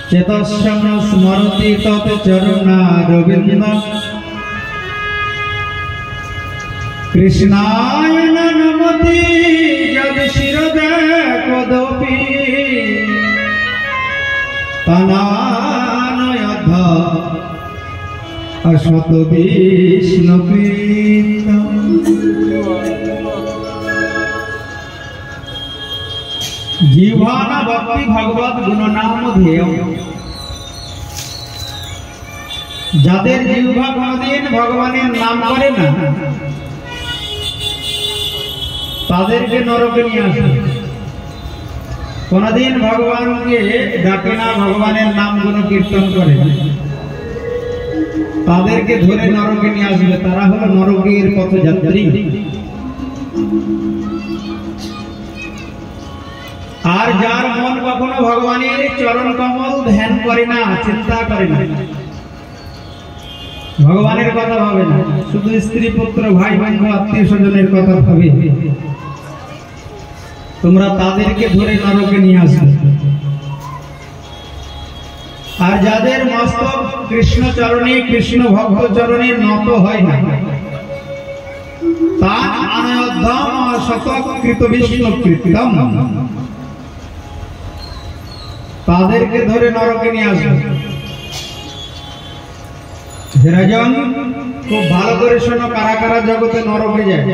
चेतस्यं स्मरति तत् चरणारविन्द कृष्णाय नमति यद् शिरदे कदपि तनानयध अश्वत विष्णुप्रीतम्। जीवाना भक्ति भगवत गुणनाम ध्येय যাদের জিহ্বা কোনদিন ভগবানের নাম করে না তাদেরকে নরকে নিয়ে আসে। কোনদিন ভগবানকে ডাকে না, ভগবানের নাম গুণ কীর্তন করে তাদেরকে ধরে নরকে নিয়ে আসবে। তারা হলো নরকের পথযাত্রী। আর যার মন কখনো ভগবানের চরণ কমল ধ্যান করে না, চিন্তা করে না, ভগবানের কথা ভাবে না, শুধু স্ত্রী পুত্র ভাই বন্ধু আত্মীয় স্বজনের কথা ভাবে, তোমরা তাদেরকে ধরে নরকে নিয়ে আসবে। আর যাদের মস্তক কৃষ্ণ চরণে কৃষ্ণ ভক্ত চরণে নত হয় না, তান অনয়োধ্যম শতকৃত বিষ্ণু কীর্তম, তাদেরকে ধরে নরকে নিয়ে আসবে। রাজন খুব ভালো করে শোনো, কারা কারা জগতে নরকে যায়।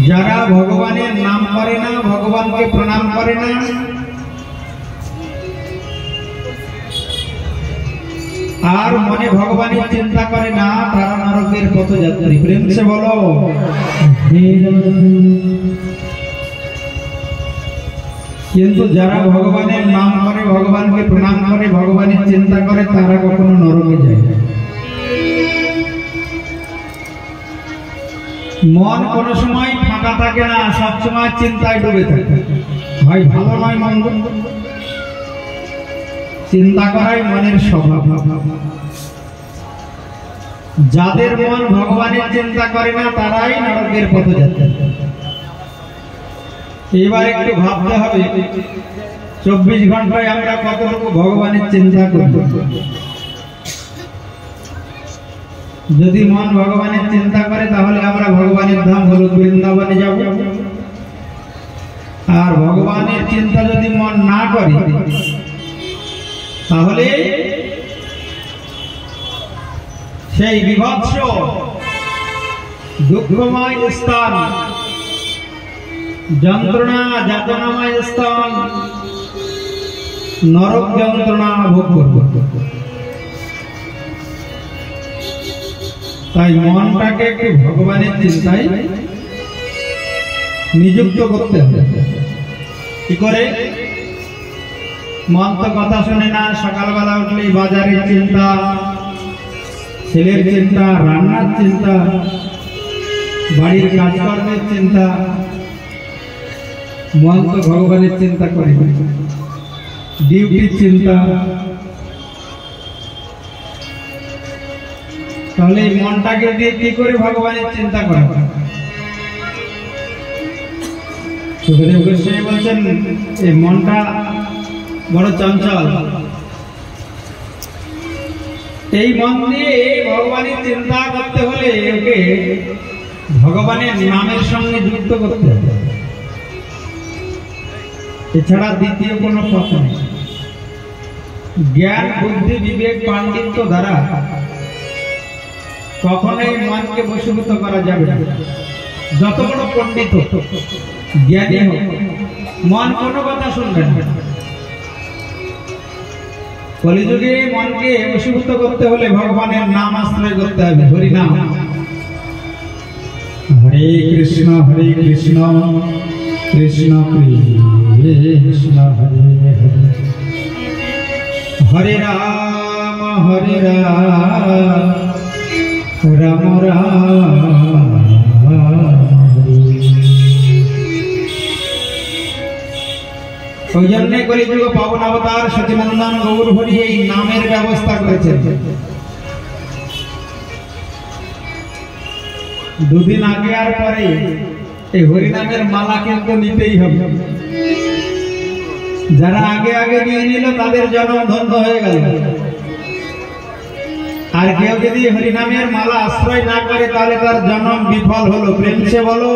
যারা ভগবানের নাম করে না, ভগবানকে প্রণাম করে না, আর মনে ভগবানের চিন্তা করে না, তারা নরকের পথযাত্রী। প্রেম সে বলো। কিন্তু যারা ভগবানের নাম করে, ভগবানকে প্রণাম করে, ভগবানের চিন্তা করে, তারা কখনো নরকে যায় না। মন কোনো সময় ফাঁকা থাকে না, সবসময় চিন্তায় ডুবে থাকে। হয় ভালো নয় মন্দ, চিন্তা করাই মনের স্বভাব। যাদের মন ভগবানের চিন্তা করে না, তারাই নরকের পথযাত্রী। এবার একটু ভাবতে হবে, 24 ঘন্টায় আমরা কতটুকু ভগবানের চিন্তা করব। যদি মন ভগবানের চিন্তা করে, তাহলে আমরা ভগবানের ধাম হল বৃন্দাবনে যাব। আর ভগবানের চিন্তা যদি মন না করে, তাহলে সেই বিভৎস দুঃখময় স্থান, যন্ত্রণা যাতনাময় স্থান, নরক যন্ত্রণা ভোগ করব। তাই মনটাকে একটু ভগবানের চিন্তায় নিযুক্ত করতে হবে। কি করে? মন তো কথা শোনে না, সকালবেলা উঠলেই বাজারের চিন্তা, ছেলের চিন্তা, রান্নার চিন্তা, বাড়ির কাজকর্মের চিন্তা। মন তো ভগবানের চিন্তা করে, ডিউটির চিন্তা। তাহলে এই মনটাকে দিয়ে কি করে ভগবানের চিন্তা করা? সুখদেব গোস্বামী বলছেন, এই মনটা বড় চঞ্চল। এই মন দিয়ে ভগবানের চিন্তা করতে হলে ওকে ভগবানের নামের সঙ্গে যুক্ত করতে হবে। এছাড়া দ্বিতীয় কোনো পথ নেই। জ্ঞান বুদ্ধি বিবেক পাণ্ডিত্য দ্বারা কখনোই মনকে বশীভূত করা যাবে না। যত বড় পণ্ডিত জ্ঞানী হোক, মন কোনো কথা শুনবে না। কলিযুগে মনকে বশীভূত করতে হলে ভগবানের নাম আশ্রয় করতে হবে। হরি নাম। হরে কৃষ্ণ কৃষ্ণ কৃষ্ণ হরে হরে, হরে রাম রাম রাম। ওই জন্য কলিযুগ পাবন অবতার সচিনন্দন গৌর হরি এই নামের ব্যবস্থা করেছেন। দুদিন আগে আর পরে এই হরিনামের মালা কিন্তু নিতেই হবে। যারা আগে আগে নিয়ে নিল তাদের জন্ম ধন্য হয়ে গেল, আর কেউ যদি হরিনামের মালা আশ্রয় না করে তাহলে তার জন্ম বিফল হলো। প্রেমসে বলো।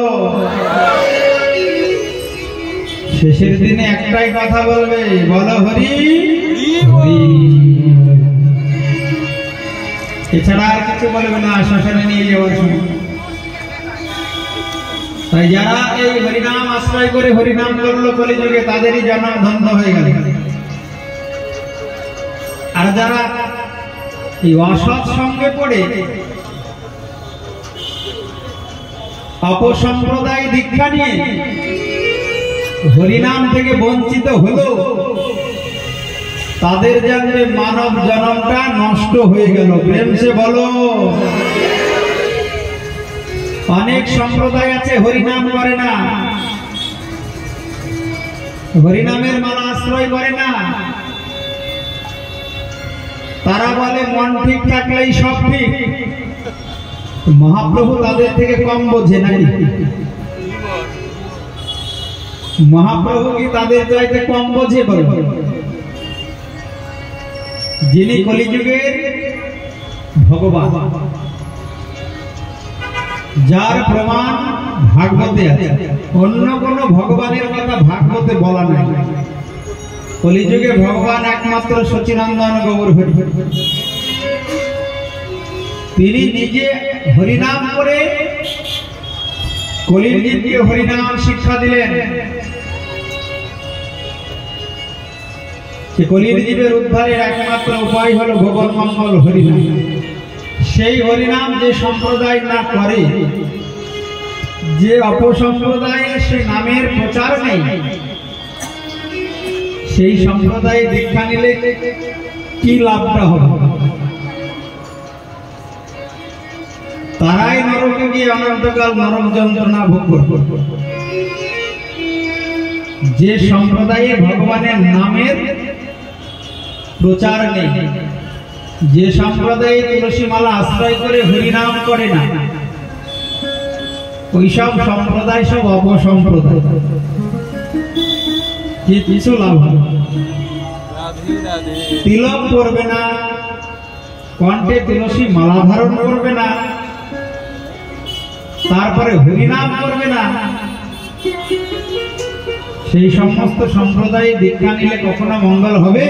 শেষের দিনে একটাই কথা বলবে, বলো হরি হরি, এছাড়া আর কিছু বলবে না শ্মশানে নিয়ে যাওয়ার সময়। তাই যারা এই হরিনাম আশ্রয় করে হরিনাম করলো কলিযুগে তাদেরই জন্ম ধন্য হয়ে গেল। আর যারা এই অসৎ সঙ্গে পড়ে অপসম্প্রদায় দীক্ষা নিয়ে হরিনাম থেকে বঞ্চিত হলো, তাদের জন্য মানব জন্মটা নষ্ট হয়ে গেল। প্রেমসে বলো। অনেক সম্প্রদায় আছে হরিনাম করে না, হরিনামের মালা আশ্রয় করে না। তারা বলে মন ঠিক থাকলেই সব ঠিক। মহাপ্রভু তাদের থেকে কম বোঝে নাকি? মহাপ্রভু কি তাদের চাইতে কম বোঝে? বলো। যিনি কলিযুগের ভগবান, যার প্রমাণ ভাগবতে আছে, অন্য কোন ভগবানের কথা ভাগবতে বলা নাই। কলিযুগে ভগবান একমাত্র সচিনন্দন গৌর হরি। তিনি নিজে হরিনাম করে কলির জীবকে হরিনাম শিক্ষা দিলেন। কলির জীবের উদ্ধারের একমাত্র উপায় হলো ভগবান মঙ্গল হরিনাম। সেই হরিনাম যে সম্প্রদায় না করে, যে অপসম্প্রদায়ে সে নামের প্রচার নেই, সেই সম্প্রদায়ে দীক্ষা নিলে কি লাভটা হবে? তারাই নরকে গিয়ে অনন্তকাল নরক যন্ত্রণা ভোগ করবে। যে সম্প্রদায়ে ভগবানের নামের প্রচার নেই, যে সম্প্রদায়ে তুলসী মালা আশ্রয় করে হরিনাম করে না, ওই সব সম্প্রদায় সব অপসম্প্রদায়। কিছু লাভ হবে? তিলক করবে না, কণ্ঠে তুলসী মালা ধারণ করবে না, তারপরে হরিনাম করবে না, সেই সমস্ত সম্প্রদায়ে দীক্ষা নিলে কখনো মঙ্গল হবে?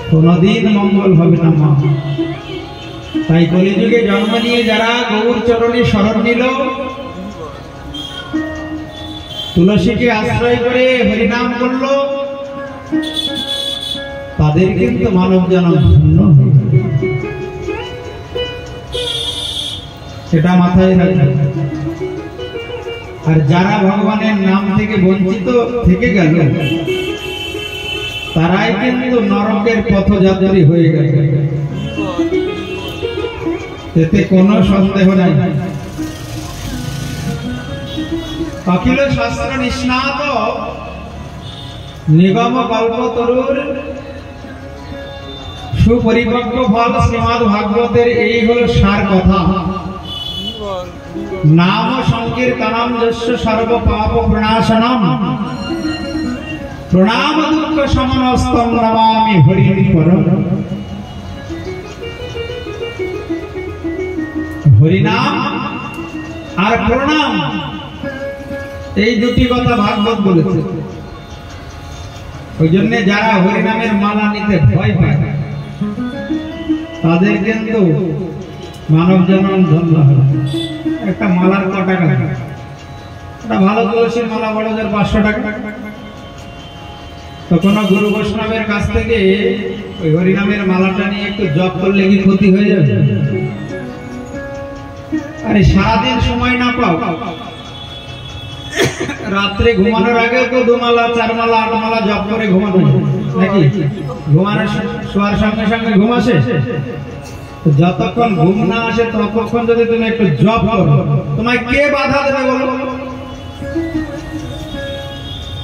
কোনদিন মঙ্গল হবে না মা। তাই কলিযুগে জন্ম নিয়ে যারা গৌর চরণে শরণ নিল, তুলসীকে আশ্রয় করে হরিনাম করলো, তাদের কিন্তু মানব জন্ম ধন্য হয়ে গেল। সেটা মাথায় রাখবে। আর যারা ভগবানের নাম থেকে বঞ্চিত থেকে গেল, তারাই কিন্তু নরকের পথযাত্রী হয়ে গেল। এতে কোনো সন্দেহ নাই। অখিল শাস্ত্র নিষ্ণাত নিগম কল্পতরুর সুপরিপক্ক ফল শ্রীমদ্ ভাগবতের এই হলো সার কথা। নাম সংকীর্তনম যস্য সর্ব পাপ প্রণাশনম প্রণাম দুঃখ সমনস্তম নমামি হরির পরম। হরিনাম আর প্রণাম, এই দুটি কথা ভাগবত বলেছে। ওই জন্য যারা হরিনামের মালা নিতে ভয় পায়, তাদের কিন্তু মানব জন্ম ধন্য হবে। একটা মালার ক টাকা? একটা ভালো তুলসীর মালা বড় 500 টাকা। তো কোনো গুরু বৈষ্ণবের কাছ থেকে ওই হরিনামের মালাটা নিয়ে একটু জপ করলে কি ক্ষতি হয়ে যাবে? আরে সারাদিন সময় না পাও, রাত্রে ঘুমানোর আগে তো 2 মালা 4 মালা 8 মালা জপ করে ঘুমানো নাকি? ঘুমানোর শোয়ার সঙ্গে সঙ্গে ঘুম আসে। যতক্ষণ ঘুম না আসে ততক্ষণ যদি তুমি একটু জপ করো, তোমায় কে বাধা দেবে বলো?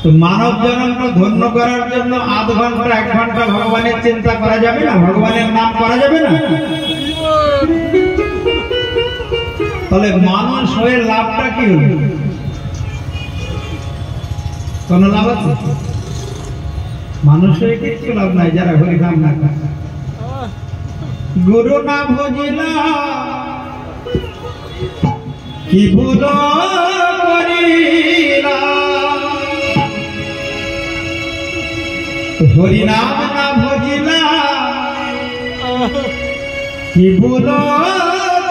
তো মানব জন্মকে ধন্য করার জন্য আধ ঘন্টা 1 ঘন্টা ভগবানের চিন্তা করা যাবে না? ভগবানের নাম করা যাবে না? হয়ে লাভটা কি হলো? কোন লাভ আছে? মানুষ হয়ে কিছু লাভ নাই যারা হরিনাম না করে। গুরু না ভজিলা কি ভুল করিলা, হরিনাম না ভজিলা কি ভুল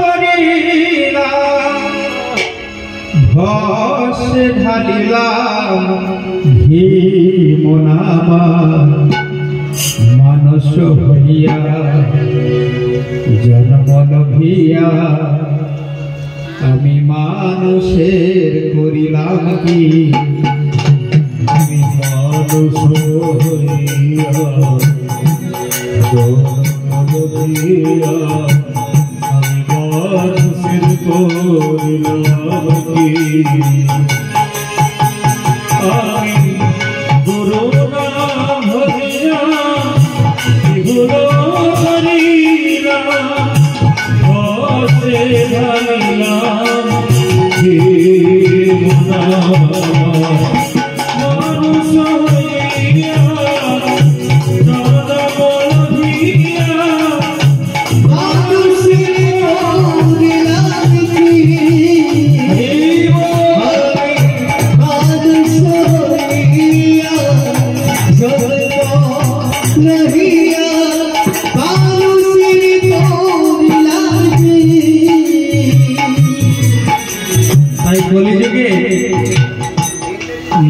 করিলা, ভস্মে ঢালিলাম ঘি মোনামা মানস হইয়া জন্ম লভিয়া, আমি মানুষের করিলাম কি, আমি মানুষ হইয়া জন্ম লভিয়া, আমি মানুষের করিলাম কি, আমি গুরু নাম হরিয়া গুরু হরিয়া ভস্মে ঢালিলাম ঘি মোনামা মানুষ হইয়া জন্ম লভিয়া, তাই কলিযুগে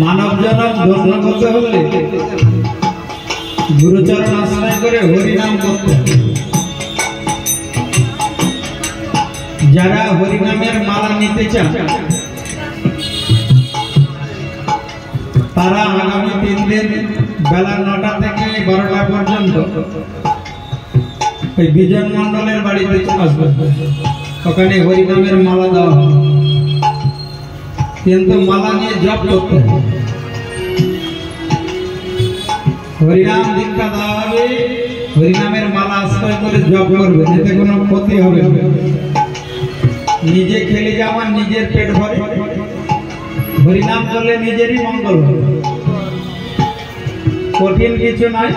মানব জনম ধন্য করতে হলে গুরুচরণ আশ্রয় করে হরিনাম করতে হবে। যারা হরিনামের মালা নিতে চান তারা আগামী 3 দিন বেলা 9টা থেকে 12টা পর্যন্ত ওই বিজন মন্ডলের বাড়িতে আসবে। ওখানে হরিনামের মালা দেওয়া হবে, কিন্তু মালা নিয়ে জপ করতে হবে। হরিনাম দীক্ষা দেওয়া হবে, হরিনামের মালা আশ্রয় করে জপ করবে, এতে কোনো ক্ষতি হবে না। নিজে খেলে যাওয়ার নিজের পেট ভরে, হরিনাম করলে নিজেরই মঙ্গল হবে। কঠিন কিছু নয়,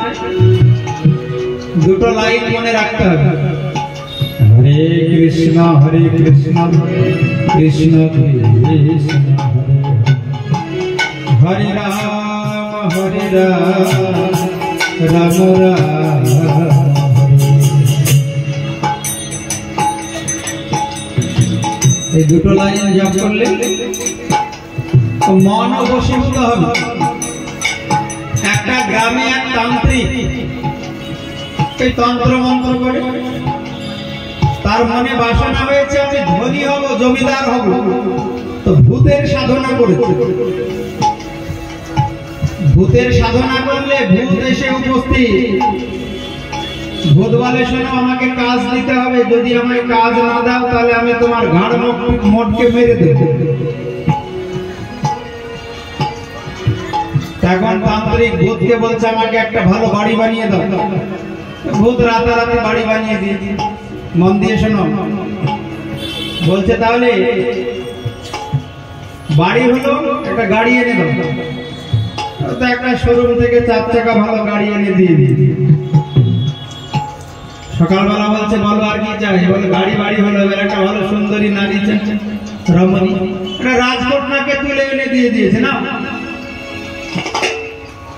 দুটো লাইন মনে রাখতে হবে। হরে কৃষ্ণ কৃষ্ণ কৃষ্ণ হরে হরে রাম রাম এই দুটো লাইন জপ করলে মন বশীভূত হবে। একটা গ্রামে এক তান্ত্রিক এই তন্ত্র মন্ত্র করে তার মনে বাসনা হয়েছে আমি ধনী হব, জমিদার হব, তো ভূতের সাধনা করেছে। ভূতের সাধনা করলে ভূত এসে উপস্থিত। ভূত বলে শোনো আমাকে কাজ দিতে হবে, যদি আমায় কাজ না দাও তাহলে আমি তোমার ঘাড় মোটকে মেরে দেব। এখন তান্ত্রিক ভূতকে বলছে আমাকে একটা ভালো বাড়ি বানিয়ে দাও। ভূত রাতারাতি বাড়ি বানিয়ে দিয়েছে। মন দিয়ে শোনো, বলছে তাহলে বাড়ি হলো একটা গাড়ি এনে দাও। তো একটা শোরুম থেকে 4 চাকা ভালো গাড়ি এনে দিয়ে দিয়েছে। সকালবেলা বলছে বলো আর কি চাই? বলে গাড়ি বাড়ি হলো, এবার একটা ভালো সুন্দরী নারী চাই, রমণী। একটা রাজকন্যাকে তুলে এনে দিয়ে দিয়েছে না।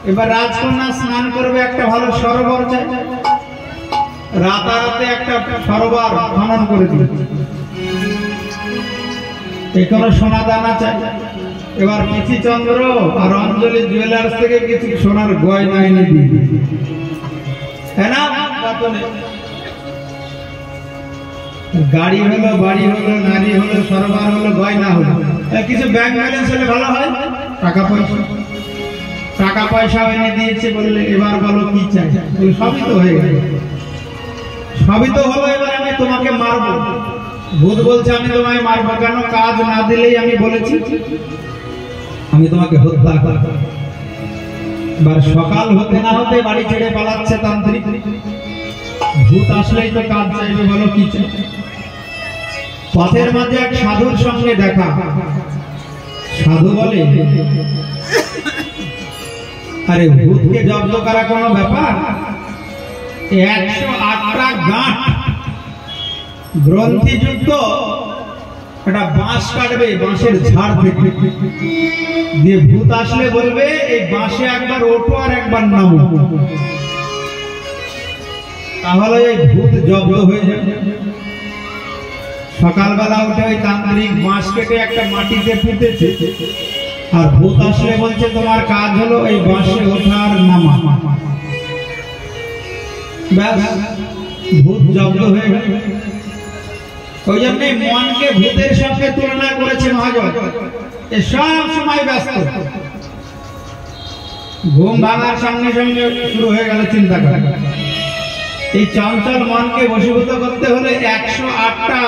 এবার রাজকন্যা স্নান করবে, একটা ভালো সরোবর চাই। রাতারাতে একটা সরোবর খনন করে দিয়েছে। এখানে সোনা দানা চাই। এবার পিসি চন্দ্র আর অঞ্জলি জুয়েলার্স থেকে কিছু সোনার গয়না এনে দিয়ে দিয়েছে। গাড়ি হলো, বাড়ি হলো, নারী হলো, সরোবর হলো, গয়না হলো, কিছু ব্যাংক ব্যালেন্স হলে ভালো হয়। টাকা পয়সা এনে দিয়েছে। বললে এবার বলো কি চাই? সবই তো হয়ে গেল, সবই তো হলো, এবার আমি তোমাকে মারবো। ভূত বলছে আমি তোমায় মারবো কেন? কাজ না দিলেই আমি বলেছি আমি তোমাকে হত্যা করব। এবার সকাল হতে না হতে বাড়ি ছেড়ে পালাচ্ছে তান্ত্রিক। ভূত আসলেই তো কাজ চাইবে, বলো কি চাই? পথের মাঝে এক সাধুর সঙ্গে দেখা। সাধু বলে, আরে ভূতকে জব্দ করা কোনো ব্যাপার? 108টা গাঁট গ্রন্থিযুক্ত একটা বাঁশ কাটবে, বাঁশের ঝাড় থেকে দিয়ে ভূত আসলে বলবে এই বাঁশে একবার ওঠো আর একবার নামো, তাহলে এই ভূত জব্দ হয়ে যাবে। সকালবেলা উঠে ওই তান্ত্রিক বাঁশ কেটে একটা মাটিতে পুঁতেছে, আর ভূত আসলে বলছে তোমার কাজ হলো এই বাঁশে ওঠার নামা। ব্যাস, ভূত জব্দ হয়ে গেল। ওই জন্য মনকে ভূতের সঙ্গে তুলনা করেছে মহাজন। এ সব সময় ব্যস্ত, ঘুম ভাঙার সঙ্গে সঙ্গে শুরু হয়ে গেল চিন্তা করা। এই চঞ্চল মনকে বশীভূত করতে হলে 108টা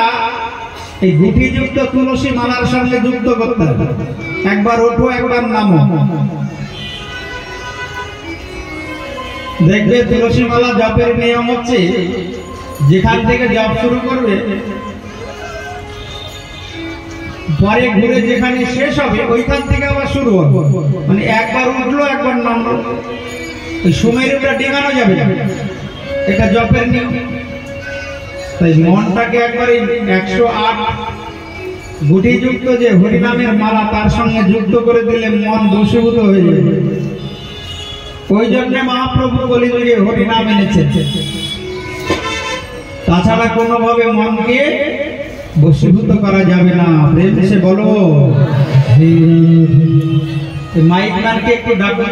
এই গুটিযুক্ত তুলসী মালার সঙ্গে যুক্ত করতে হবে। একবার ওঠো, একবার নামো। দেখবে তুলসী মালা জপের নিয়ম হচ্ছে, যেখান থেকে জপ শুরু করবে পরে ঘুরে যেখানে শেষ হবে ওইখান থেকে আবার শুরু হবে। মানে একবার উঠলো, একবার নামলো, ওই সুমেরুটা ডিঙানো যাবে, এটা জপের নিয়ম। তাই মনটাকে একবারে 108 গুটিযুক্ত যে হরিনামের মালা তার সঙ্গে যুক্ত করে দিলে মন বশীভূত হয়ে যাবে। ওই জন্য মহাপ্রভু কলিযুগে হরিনাম এনেছেন। তাছাড়া কোনোভাবে মনকে বশীভূত করা যাবে না। প্রেম সে বলো, মাইক ম্যানকে একটু ডাকো।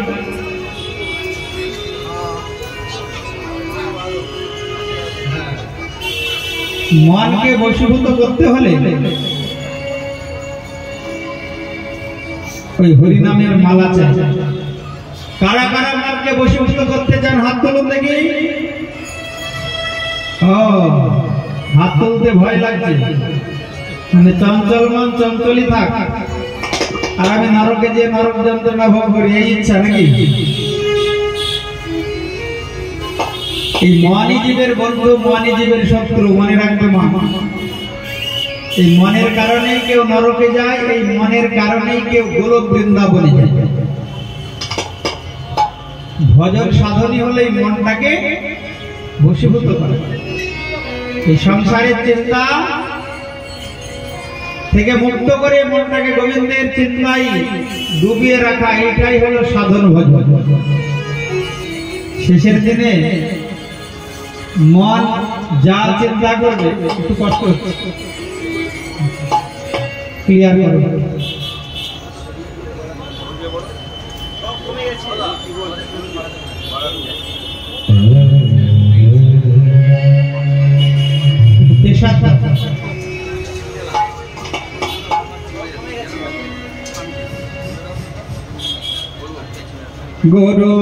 মনকে বশীভূত করতে হলে ওই হরিনামের মালা চাই। কারা কারা মনকে বশীভূত করতে চান হাত তুলুন দেখি। হাত তুলতে ভয় লাগছে, মানে চঞ্চল মন চঞ্চলই থাক, আর আমি নরকে যে নরক যন্ত্রণা ভোগ করি, এই ইচ্ছা নাকি? এই মনই জীবের বন্ধু, মনই জীবের শত্রু, মনে রাখবে মা। এই মনের কারণেই কেউ নরকে যায়, এই মনের কারণেই কেউ গোলক বৃন্দাবনে যায়। ভজন সাধনই হলো এই মনটাকে বশীভূত করা। এই সংসারের চিন্তা থেকে মুক্ত করে মনটাকে গোবিন্দের চিন্তায় ডুবিয়ে রাখা, এটাই হলো সাধন ভজন। শেষের দিনে মন যা চিন্তা করবে, একটু কষ্ট হচ্ছে, ক্লিয়ার করবে। গুরু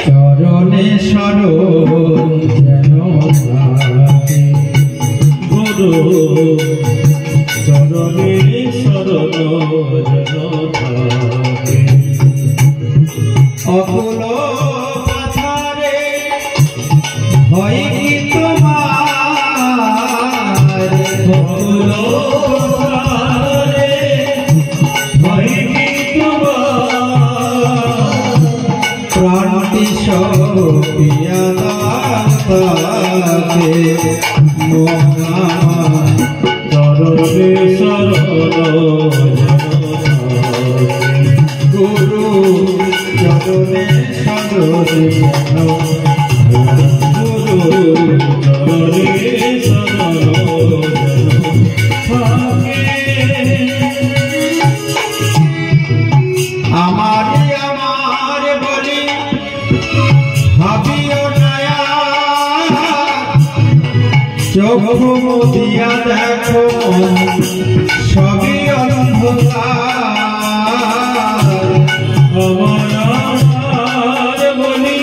চরণে শরণ যেন থাকে, গুরু চরণে শরণ যেন থাকে। অকুল পাথারে হয় কি তোমার, অকুল পাথারে হয় কি তোমার, প্রাণটি সপিয়া দাতাকে মোহনা চরণে শরণ গুরু চরণে শরণ, গুরু চরণে শরণ থাকে। আমারে আমারে বলি ভাবিও নয়া, চোখ দিয়া দেখো সবই অন্ধকার। আমার বলি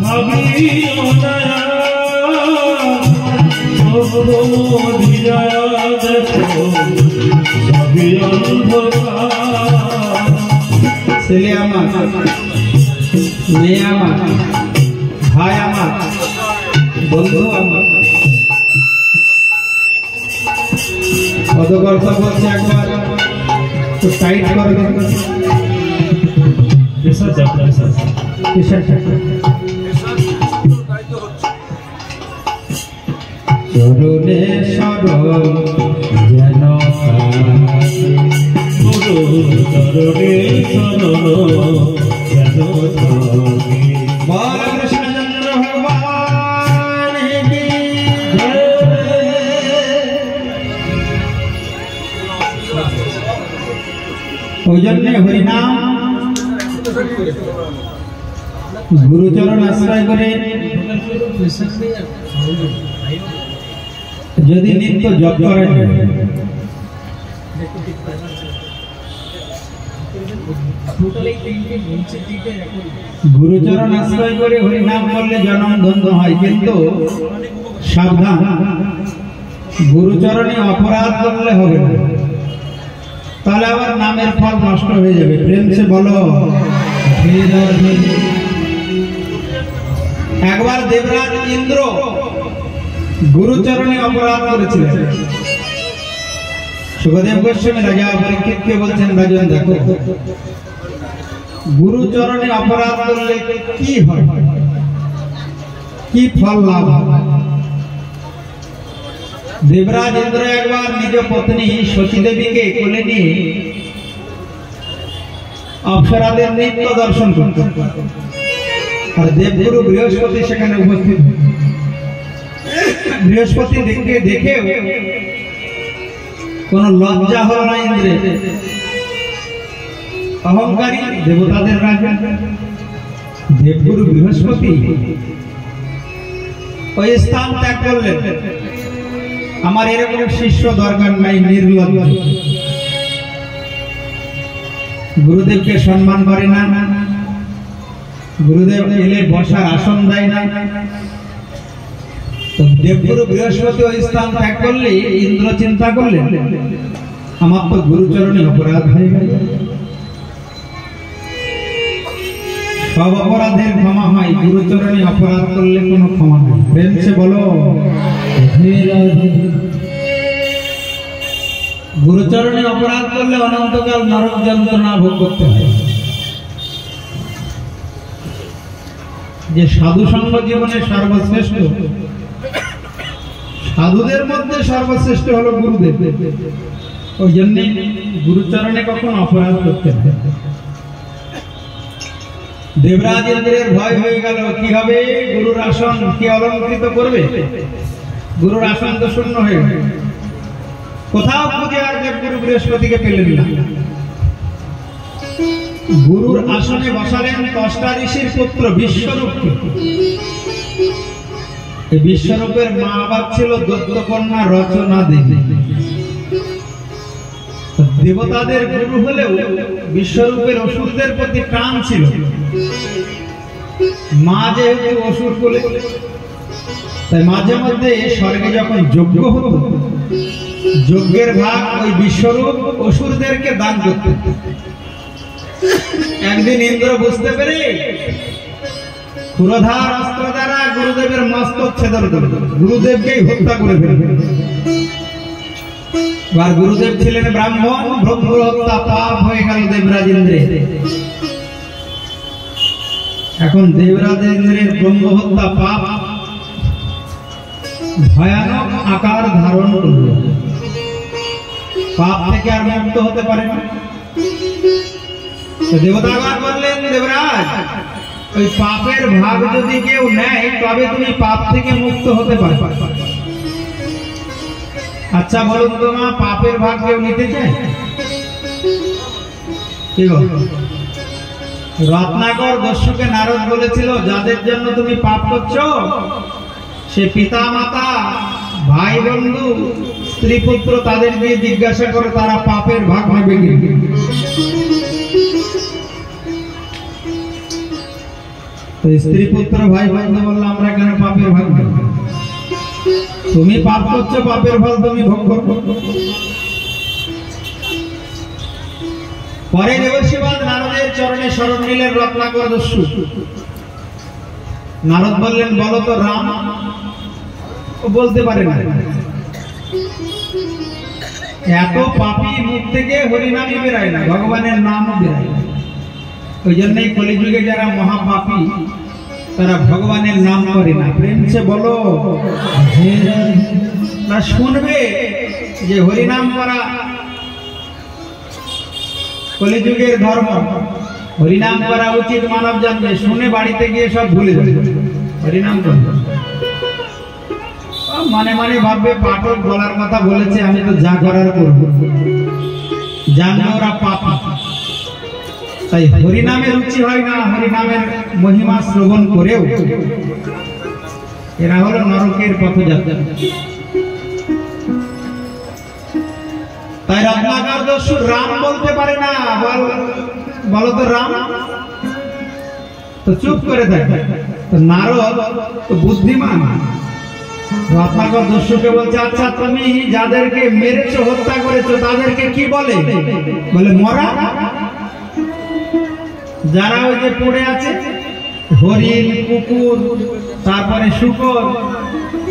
ভাবিও নয়া, চোখ দিয়া দেখো সবই অন্ধকার। ছেলে আমার, মেয়ে আমার, ভাই আমার, বন্ধু আমার পদকর্তা বলছে একবার তো টাইট করে দিন চরণে শরণ যেন চরণে শরণ যেন কৃষ্ণচন্দ্র ভগবান ওই জন্য হরিনাম গুরুচরণ আশ্রয় করে যদি নিত্য জপ করেন গুরুচরণ আশ্রয় করে হরিনাম করলে জন্ম ধন্য হয়, কিন্তু সাবধান, গুরুচরণে অপরাধ করলে হবে না, তাহলে আবার নামের ফল নষ্ট হয়ে যাবে। প্রেম সে বলো। একবার দেবরাজ ইন্দ্র গুরুচরণে অপরাধ করেছিলেন। সুখদেব গোস্বামী রাজা পরীক্ষিতকে বলছেন, রাজন দেখো গুরুচরণে অপরাধ করলে কি হয়, কি ফল লাভ হয়। দেবরাজ ইন্দ্র একবার নিজ পত্নী সতী দেবীকে কোলে নিয়ে অপ্সরাদের নিত্য দর্শন করতেন, আর দেবগুরু বৃহস্পতি সেখানে উপস্থিত। বৃহস্পতি দেখে কোন লজ্জা হল না ইন্দ্রের, অহংকারী দেবতাদের রাজা দেবগুরু বৃহস্পতি ওই স্থান ত্যাগ করলেন। আমার এরকম শিষ্য দরকার নাই, নির্লজ্জ, গুরুদেবকে সম্মান করে না, গুরুদেব এলে বসার আসন দেয় না। তো দেবগুরু বৃহস্পতি ওই স্থান ত্যাগ করলে ইন্দ্র চিন্তা করলেন, আমার তো গুরুচরণে অপরাধ হয়ে গেল। সব অপরাধের ক্ষমা হয়, গুরুচরণে অপরাধ করলে কোনো ক্ষমা নেই। প্রেম সে বলো। গুরুচরণে অপরাধ করলে অনন্তকাল নরক যন্ত্রণা ভোগ করতে হয়। যে সাধু সঙ্গ জীবনে সর্বশ্রেষ্ঠ, সাধুদের মধ্যে সর্বশ্রেষ্ঠ হলো গুরুদেব। ওই জন্য গুরুচরণে কখনো অপরাধ করতে হয়। দেবরাজ ইন্দ্রের ভয় হয়ে গেল, কি হবে, গুরুর আসন কি অলঙ্কৃত করবে, গুরুর আসন তো শূন্য হয়ে গেল। কোথাও খুঁজে আর দেবগুরু বৃহস্পতিকে পেলেন না। গুরুর আসনে বসালেন দশটা ঋষির পুত্র বিশ্বরূপকে। এই বিশ্বরূপের মা বাপ ছিল দৈত্যকন্যা রচনা দেবী। দেবতাদের গুরু হলেও বিশ্বরূপের অসুরদের প্রতি টান ছিল। মা যেহেতু অসুর বলে, তাই মাঝে মধ্যে স্বর্গে যখন যজ্ঞ হতো, যজ্ঞের ভাগ ওই বিশ্বরূপ অসুরদেরকে দান করত। একদিন ইন্দ্র বুঝতে পেরে ক্ষুরধার অস্ত্র দ্বারা গুরুদেবের মস্তক ছেদন করল, গুরুদেবকেই হত্যা করে ফেলবে। আর গুরুদেব ছিলেন ব্রাহ্মণ, ব্রহ্ম হত্যা পাপ হয়ে গেল দেবরাজ ইন্দ্রের। এখন দেবরাজ ইন্দ্রের ব্রহ্ম হত্যা পাপ ভয়ানক আকার ধারণ করল। পাপ থেকে আর মুক্ত হতে পারে না। দেবতাগণ বললেন, দেবরাজ ওই পাপের ভাগ যদি কেউ নেয় তবে তুমি পাপ থেকে মুক্ত হতে পারবে। আচ্ছা বলুন তো মা, পাপের ভাগ কেউ নিতে চায়? রত্নাকর দস্যুকে নারদ বলেছিল, যাদের জন্য তুমি পাপ করছো সে পিতা মাতা ভাই বন্ধু স্ত্রী পুত্র, তাদের দিয়ে জিজ্ঞাসা করে তারা পাপের ভাগ নেবে কি। স্ত্রী পুত্র ভাই বন্ধু বললো, আমরা কেন পাপের ভাগ নেব? তুমি পাপ করছো, পাপের ফল তুমি ভোগ করো। পরে দেবর্ষিবাদ নারদের চরণে শরণ নিলেন রত্নাকর দস্যু। নারদ বললেন, বলো তো রাম ও বলতে পারে না। এত পাপী মুখ থেকে হরিনামই বেরায় না, ভগবানের নামও বেরায় না। ওই জন্যই কলিযুগে যারা মহাপাপী তারা ভগবানের নাম করে না। প্রেম সে বলো, না শুনবে যে হরিনাম করা কলিযুগের ধর্ম, হরিনাম করা উচিত মানব জানবে, শুনে বাড়িতে গিয়ে সব ভুলে যাবে। হরিনাম করবে মানে মানে ভাববে পাঠক বলার কথা বলেছে, আমি তো যা করার করব, জানবে ওরা পাপী। তাই হরিনামে রুচি হয় না, হরিনামের মহিমা শ্রবণ করেও এরা হলো নরকের পথযাত্রী। তাই রত্নাকর দস্যু রাম বলতে পারে না, বলো তো রাম, তো চুপ করে থাকে। তো নারদ তো বুদ্ধিমান, রত্নাকর দস্যুকে বলছে, আচ্ছা তুমি যাদেরকে মেরেছো, হত্যা করেছো, তাদেরকে কি বলে? বলে মরা। যারা ওই যে পড়ে আছে, হরিণ, কুকুর, তারপরে শূকর,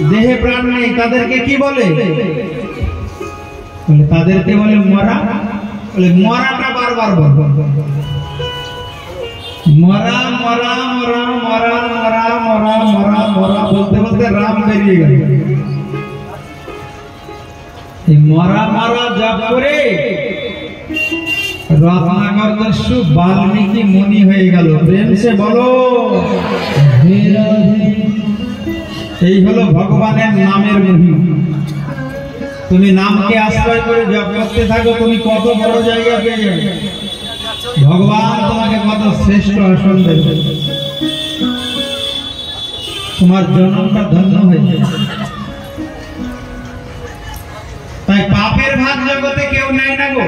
দেহে প্রাণ নেই, তাদেরকে কি বলে? বলে তাদেরকে বলে মরা। বলে মরাটা বারবার বল, মরা মরা মরা মরা মরা মরা মরা মরা বলতে বলতে রাম বেরিয়ে গেল। এই মরা মরা জপ করে রত্নাকর দস্যু বাল্মীকি মুনি হয়ে গেল। প্রেম সে বলো, এই হলো ভগবানের নামের মহিমা। তুমি নামকে আশ্রয় করে জপ করতে থাকো, তুমি কত বড় জায়গা পেয়ে যাবে। ভগবান তোমাকে কত শ্রেষ্ঠ আসন দেবে, তোমার জন্মটা ধন্য হয়ে যাবে। তাই পাপের ভাগ জগতে কেউ নেয় না গো।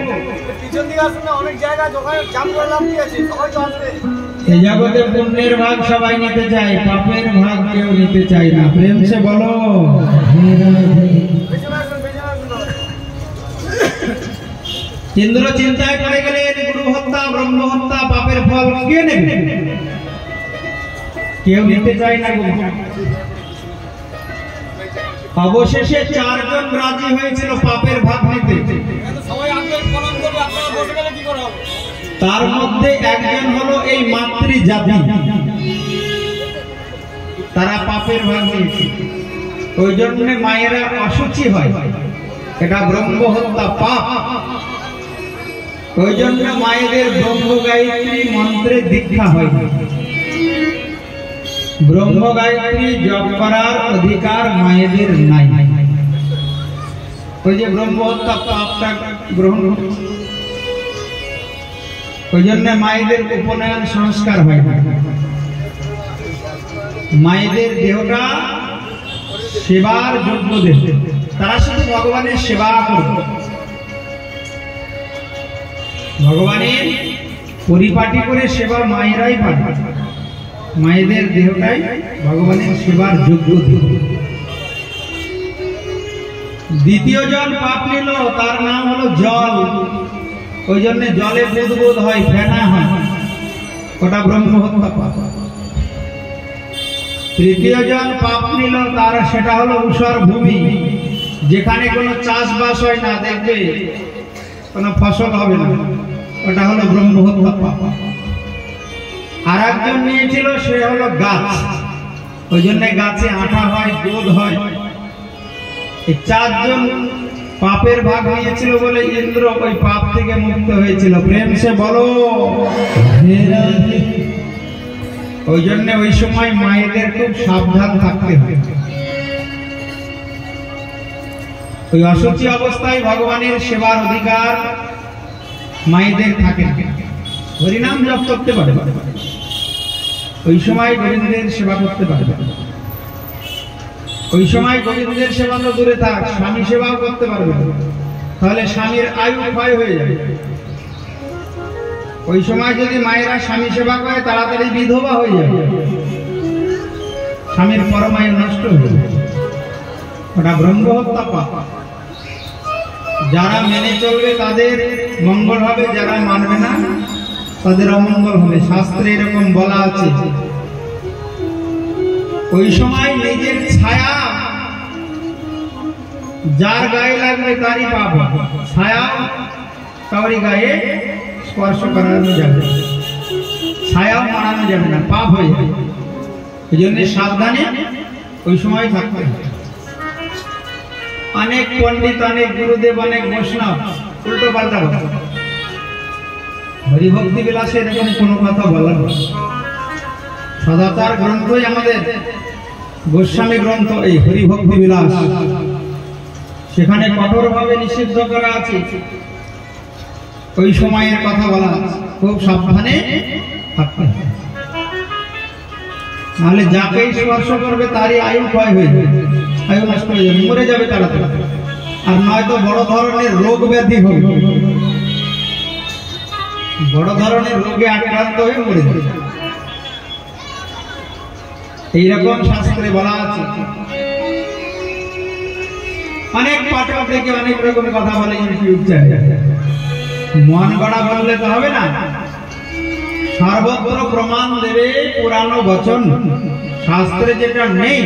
এই জগতে পুণ্যের ভাগ সবাই নিতে চায়, পাপের ভাগ কেউ নিতে চায় না। প্রেম সে বলো, ইন্দ্র চিন্তায় পড়ে গেলেন, গুরু হত্যা, ব্রহ্ম হত্যা, পাপের ফল কে নেবে? কেউ নিতে চায় না গো। অবশেষে 4 জন রাজি হয়েছিল পাপের ভাগ নিতে। তার মধ্যে একজন হলো এই মাতৃ জাতি, তারা পাপের ভাগ নিয়েছে। ওই জন্য মায়েরা অসুচি হয়, এটা ব্রহ্ম হত্যা, পাপ। ওই জন্য মায়েদের ব্রহ্ম গায়ত্রী মন্ত্রে দীক্ষা হয়। ব্রহ্ম গায়ত্রী জপ করার অধিকার মায়েদের নাই। ওই যে ব্রহ্ম হত্যা পাপটা গ্রহণ, ওই জন্য মায়েদের উপনয়ন সংস্কার হয় না। মায়েদের দেহটা সেবার যোগ্য দেহ, তারা শুধু ভগবানের সেবা করবে। ভগবানের পরিপাটি করে সেবা মায়েরাই পাবে। মায়েদের দেহটাই ভগবানের সেবার যোগ্য দেহ। দ্বিতীয় জন পাপ নিল, তার নাম হলো জল। ওই জন্য জলে বুদবুদ হয়, ফেনা হয়, ওটা ব্রহ্ম হত্যা পাপ। তৃতীয় জন পাপ নিল, তার সেটা হলো ঊষর ভূমি, যেখানে কোনো চাষবাস হয় না, দেখবে কোনো ফসল হবে না, ওটা হলো ব্রহ্ম হত্যা পাপ। আর একজন নিয়েছিল, সে হলো গাছ, ওই জন্য গাছে আঠা হয়, দুধ হয়। এই 4 জন পাপের ভাগ নিয়েছিল বলে ইন্দ্র ওই পাপ থেকে মুক্ত হয়েছিল। প্রেম সে বলো, ওই জন্য ওই সময় মায়েদের খুব সাবধান থাকতে হয়। ওই অসুচি অবস্থায় ভগবানের সেবার অধিকার মায়েদের থাকে না। হরিনাম জপ করতে পারে, ওই সময় গোবিন্দের সেবা করতে পারবে। ওই সময় গোবিন্দের সেবা তো দূরে থাক, স্বামী সেবাও করতে পারবে, তাহলে স্বামীর আয়ু ক্ষয় হয়ে যাবে। ওই সময় যদি মায়েরা স্বামী সেবা করে, তাড়াতাড়ি বিধবা হয়ে যাবে, স্বামীর পরমায়ু নষ্ট হয়ে যাবে, ওটা ব্রহ্ম হত্যা পাপ। যারা মেনে চলবে তাদের মঙ্গল হবে, যারা মানবে না তাদের অমঙ্গল হবে। শাস্ত্রে এরকম বলা আছে। ওই সময় নিজের ছায়া যার গায়ে লাগবে তারই পাপ হবে। ছায়া কাউরি গায়ে স্পর্শ করানো যাবে না, ছায়াও মারানো যাবে না, পাপ হয়ে যাবে। এই জন্য সাবধানে ওই সময় থাকতে হবে। অনেক পণ্ডিত, অনেক গুরুদেব, অনেক বৈষ্ণব উল্টো পাল্টা কথা, হরিভক্তি বিলাসে এরকম কোনো কথা বলার না। সদাচার গ্রন্থই আমাদের গোস্বামী গ্রন্থ এই হরিভক্তি বিলাস, সেখানে কঠোরভাবে নিষিদ্ধ করা আছে ওই সময়ের কথা বলা, খুব সাবধানে থাকতে হবে। নাহলে যাকেই স্পর্শ করবে তারই আয়ু ক্ষয় হয়ে যাবে, আয়ু নষ্ট হয়ে যাবে, মরে যাবে তাড়াতাড়ি। আর নয়তো বড় ধরনের রোগ ব্যাধি হবে, বড় ধরনের রোগে আক্রান্ত হয়ে মরে যাবে। এইরকম শাস্ত্রে বলা আছে। অনেক পাঠক থেকে অনেক রকম কথা বলে, মন গড়া বললে তো হবে না। সর্বত্র প্রমাণ দেবে পুরানো বচন, শাস্ত্রে যেটা নেই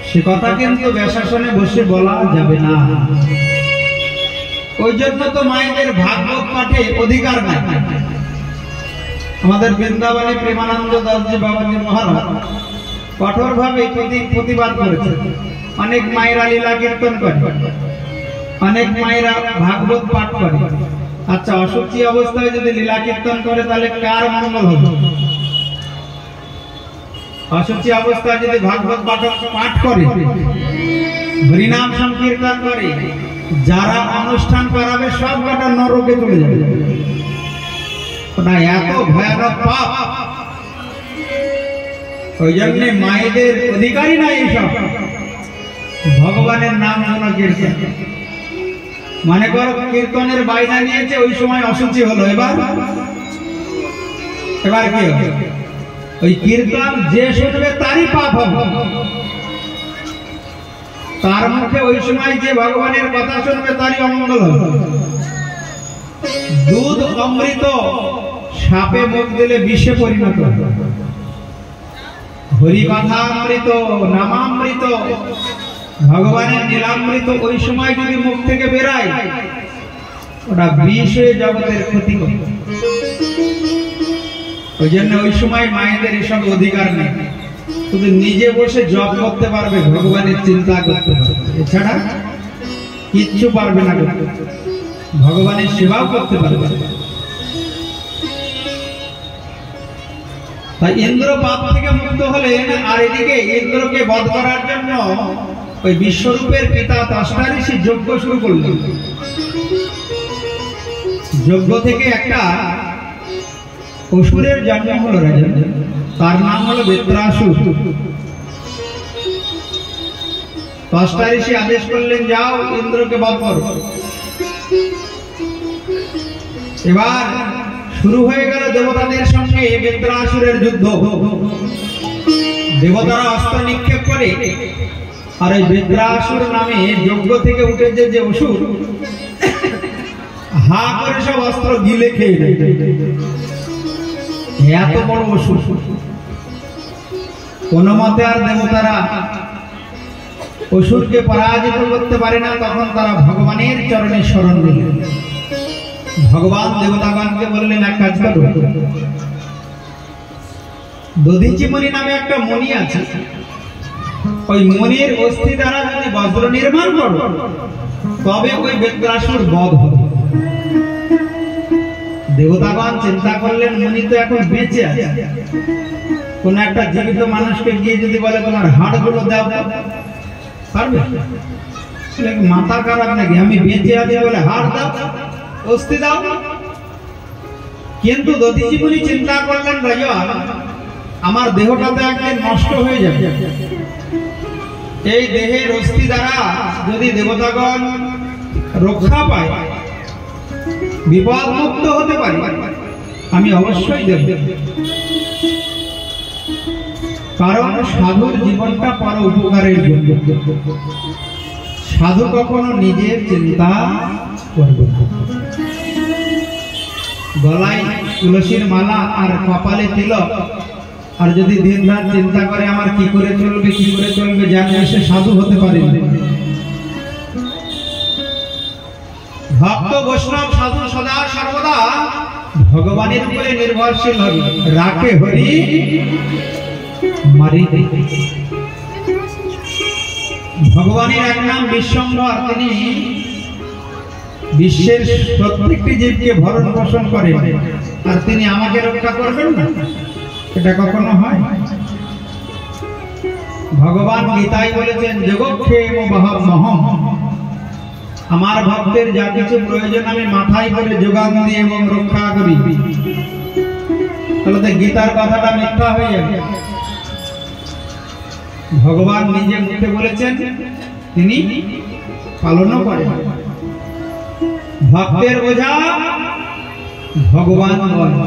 সে কথা কিন্তু ব্যাসাসনে বসে বলা যাবে না। ওই জন্য তো মায়েদের ভাগবত পাঠে অধিকার নাই। আমাদের বৃন্দাবনে প্রেমানন্দ দাসজি বাবাজি মহারাজ কঠোর ভাবে প্রতিবাদ করেছে। অনেক মায়েরা লীলা কীর্তন করে, অনেক মায়েরা ভাগবত পাঠ করে। আচ্ছা, অসুচি অবস্থায় যদি লীলা কীর্তন করে তাহলে কার মঙ্গল হবে? অসুচি অবস্থায় যদি ভাগবত পাঠ করে, হরিনাম সংকীর্তন করে, যারা অনুষ্ঠান করাবে সব কটা নরকে চলে যাবে। ওটা এত ভয়ানক পাপ। ওই জন্য মায়েদের অধিকারই নাই এইসব ভগবানের নাম শোনা কীর্তন। মনে করো কীর্তনের বাইনা নিয়েছে, ওই সময় অসুচি হলো, এবার কি হবে? ওই কীর্তন যে শুনবে তারই পাপ হবে। তার মুখে ওই সময় যে ভগবানের কথা শুনবে তারই অমঙ্গল হবে। দুধ অমৃত সাপে মুখ দিলে বিষে পরিণত হবে। হরি কথা অমৃত, নামামৃত, ভগবানের নীলামৃত ওই সময় যদি মুখ থেকে বেরায়, ওটা বিষে জগতের ক্ষতি করে। ওই জন্য ওই সময় মায়েদের এসব অধিকার নেই। শুধু নিজে বসে জপ করতে পারবে, ভগবানের চিন্তা করতে পারবে, এছাড়া কিচ্ছু পারবে না করতে। ভগবানের সেবাও করতে পারবে। তাই ইন্দ্র পাপ থেকে মুক্ত হলেন, আর এদিকে ইন্দ্রকে বধ করার জন্য ওই বিশ্বরূপের পিতা ত্বষ্টা ঋষি যজ্ঞ শুরু করলেন। যজ্ঞ থেকে একটা অসুরের জন্ম হলো রাজা, তার নাম হলো বৃত্রাসুর। ত্বষ্টা ঋষি আদেশ করলেন, যাও ইন্দ্রকে বধ করো। এবার শুরু হয়ে গেল দেবতাদের সঙ্গে বৃত্রাসুরের যুদ্ধ। দেবতারা অস্ত্র নিক্ষেপ করে, আর ওই বৃত্রাসুর নামে যজ্ঞ থেকে উঠেছে যে অসুর, হা করে সব অস্ত্র গিলে খেয়ে নেয়। এত বড় অসুর, কোন মতে আর দেবতারা অসুরকে পরাজিত করতে পারে না। তখন তারা ভগবানের চরণে শরণ দিলেন। ভগবান দেবতাগণকে বললেন, এক কাজ করো, দধিচি মুনি নামে একটা মুনি আছে, ওই মুনির অস্থি দ্বারা যদি বজ্র নির্মাণ করো তবে ওই বৃত্রাসুর বধ হবে। দেবতাগণ চিন্তা করলেন, মুনি তো এখন বেঁচে আছে, কোন একটা জীবিত মানুষকে গিয়ে যদি বলে তোমার হাড় গুলো দাও, পারবে? মাথা খারাপ নাকি? আমি বেঁচে আছি বলে হাড় দাও, অস্থি দাও? কিন্তু দধিচি মুনি চিন্তা করলেন, রাজা আমার দেহটা তো একদিন নষ্ট হয়ে যাবে, এই দেহের অস্থি দ্বারা যদি দেবতাগণ রক্ষা পায়, বিপদ মুক্ত হতে পারে, আমি অবশ্যই দেব। কারণ সাধুর জীবনটা পর উপকারের জন্য। সাধু কখনো নিজের চিন্তা করবে না। গলায় তুলসীর মালা আর কপালে তিলক, আর যদি দিন রাত চিন্তা করে আমার কি করে চলবে, জানলে সে সাধু হতে পারে। ভক্ত বৈষ্ণব সাধু সদা সর্বদা ভগবানের উপরে নির্ভরশীল হবে। রাখে হরি মারি। ভগবানের এক নাম বিশ্বম্ভর, তিনি বিশ্বের প্রত্যেকটি জীবকে ভরণ পোষণ করেন, আর তিনি আমাকে রক্ষা করবেন না, এটা কখনো হয়? ভগবান গীতায় বলেছেন যোগক্ষেম বহমহম, আমার ভক্তের যা কিছু প্রয়োজন আমি মাথায় করে যোগান দিই এবং রক্ষা করি। তাহলে তো গীতার কথাটা মিথ্যা হয়ে যাবে। ভগবান নিজে মুখে বলেছেন, তিনি পালনও করেন। ভক্তের বোঝা ভগবান বলেন।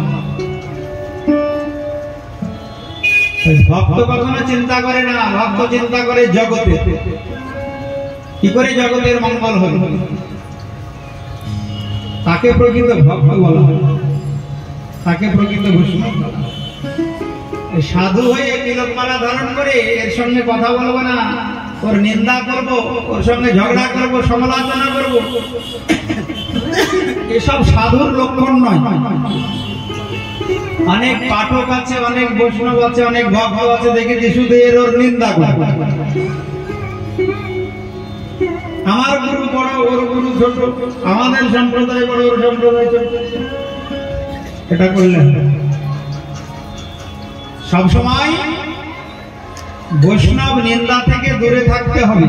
ভক্ত কখনো চিন্তা করে না, ভক্ত চিন্তা করে জগতে কি করে জগতের মঙ্গল হবে, তাকে প্রকৃত ভক্ত বলা হয়, তাকে প্রকৃত বৈষ্ণব। সাধু হয়ে তিলকমালা ধারণ করে এর সঙ্গে কথা বলবো না, ওর নিন্দা করব, ওর সঙ্গে ঝগড়া করব, সমালোচনা করব, এসব সাধুর লক্ষণ নয়। অনেক পাঠক আছে, অনেক বৈষ্ণব আছে, অনেক ভক্ত আছে, দেখেছি শুধু এর ওর নিন্দা করে। আমার গুরু বড়, ওর গুরু ছোট, আমাদের সম্প্রদায় বড়, ওর সম্প্রদায় ছোট, এটা করলেন। সবসময় বৈষ্ণব নিন্দা থেকে দূরে থাকতে হবে।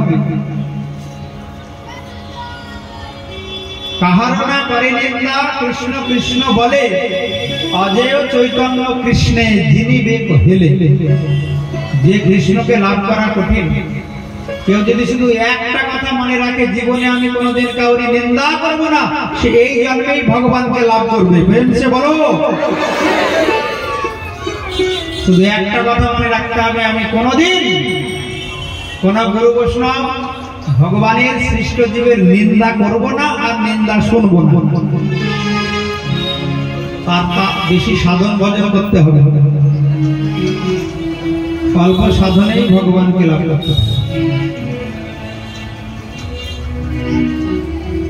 কাহারও না করে নিন্দা, কৃষ্ণ কৃষ্ণ বলে, অজেয় চৈতন্য কৃষ্ণে যিনি বেগ হেলে। যে কৃষ্ণকে লাভ করা কঠিন, কেউ যদি শুধু একটা কথা মনে রাখে, জীবনে আমি কোনোদিন কাউরি নিন্দা করবো না, সে এই জন্মেই ভগবানকে লাভ করবে। সে বলো, শুধু একটা কথা মনে রাখতে হবে, আমি কোনোদিন কোন গুরু বৈষ্ণব ভগবানের সৃষ্ট জীবের নিন্দা করব না, আর নিন্দা শুনব না। তার বেশি সাধন ভজন করতে হবে, অল্প সাধনেই ভগবানকে লাভ করতে হবে।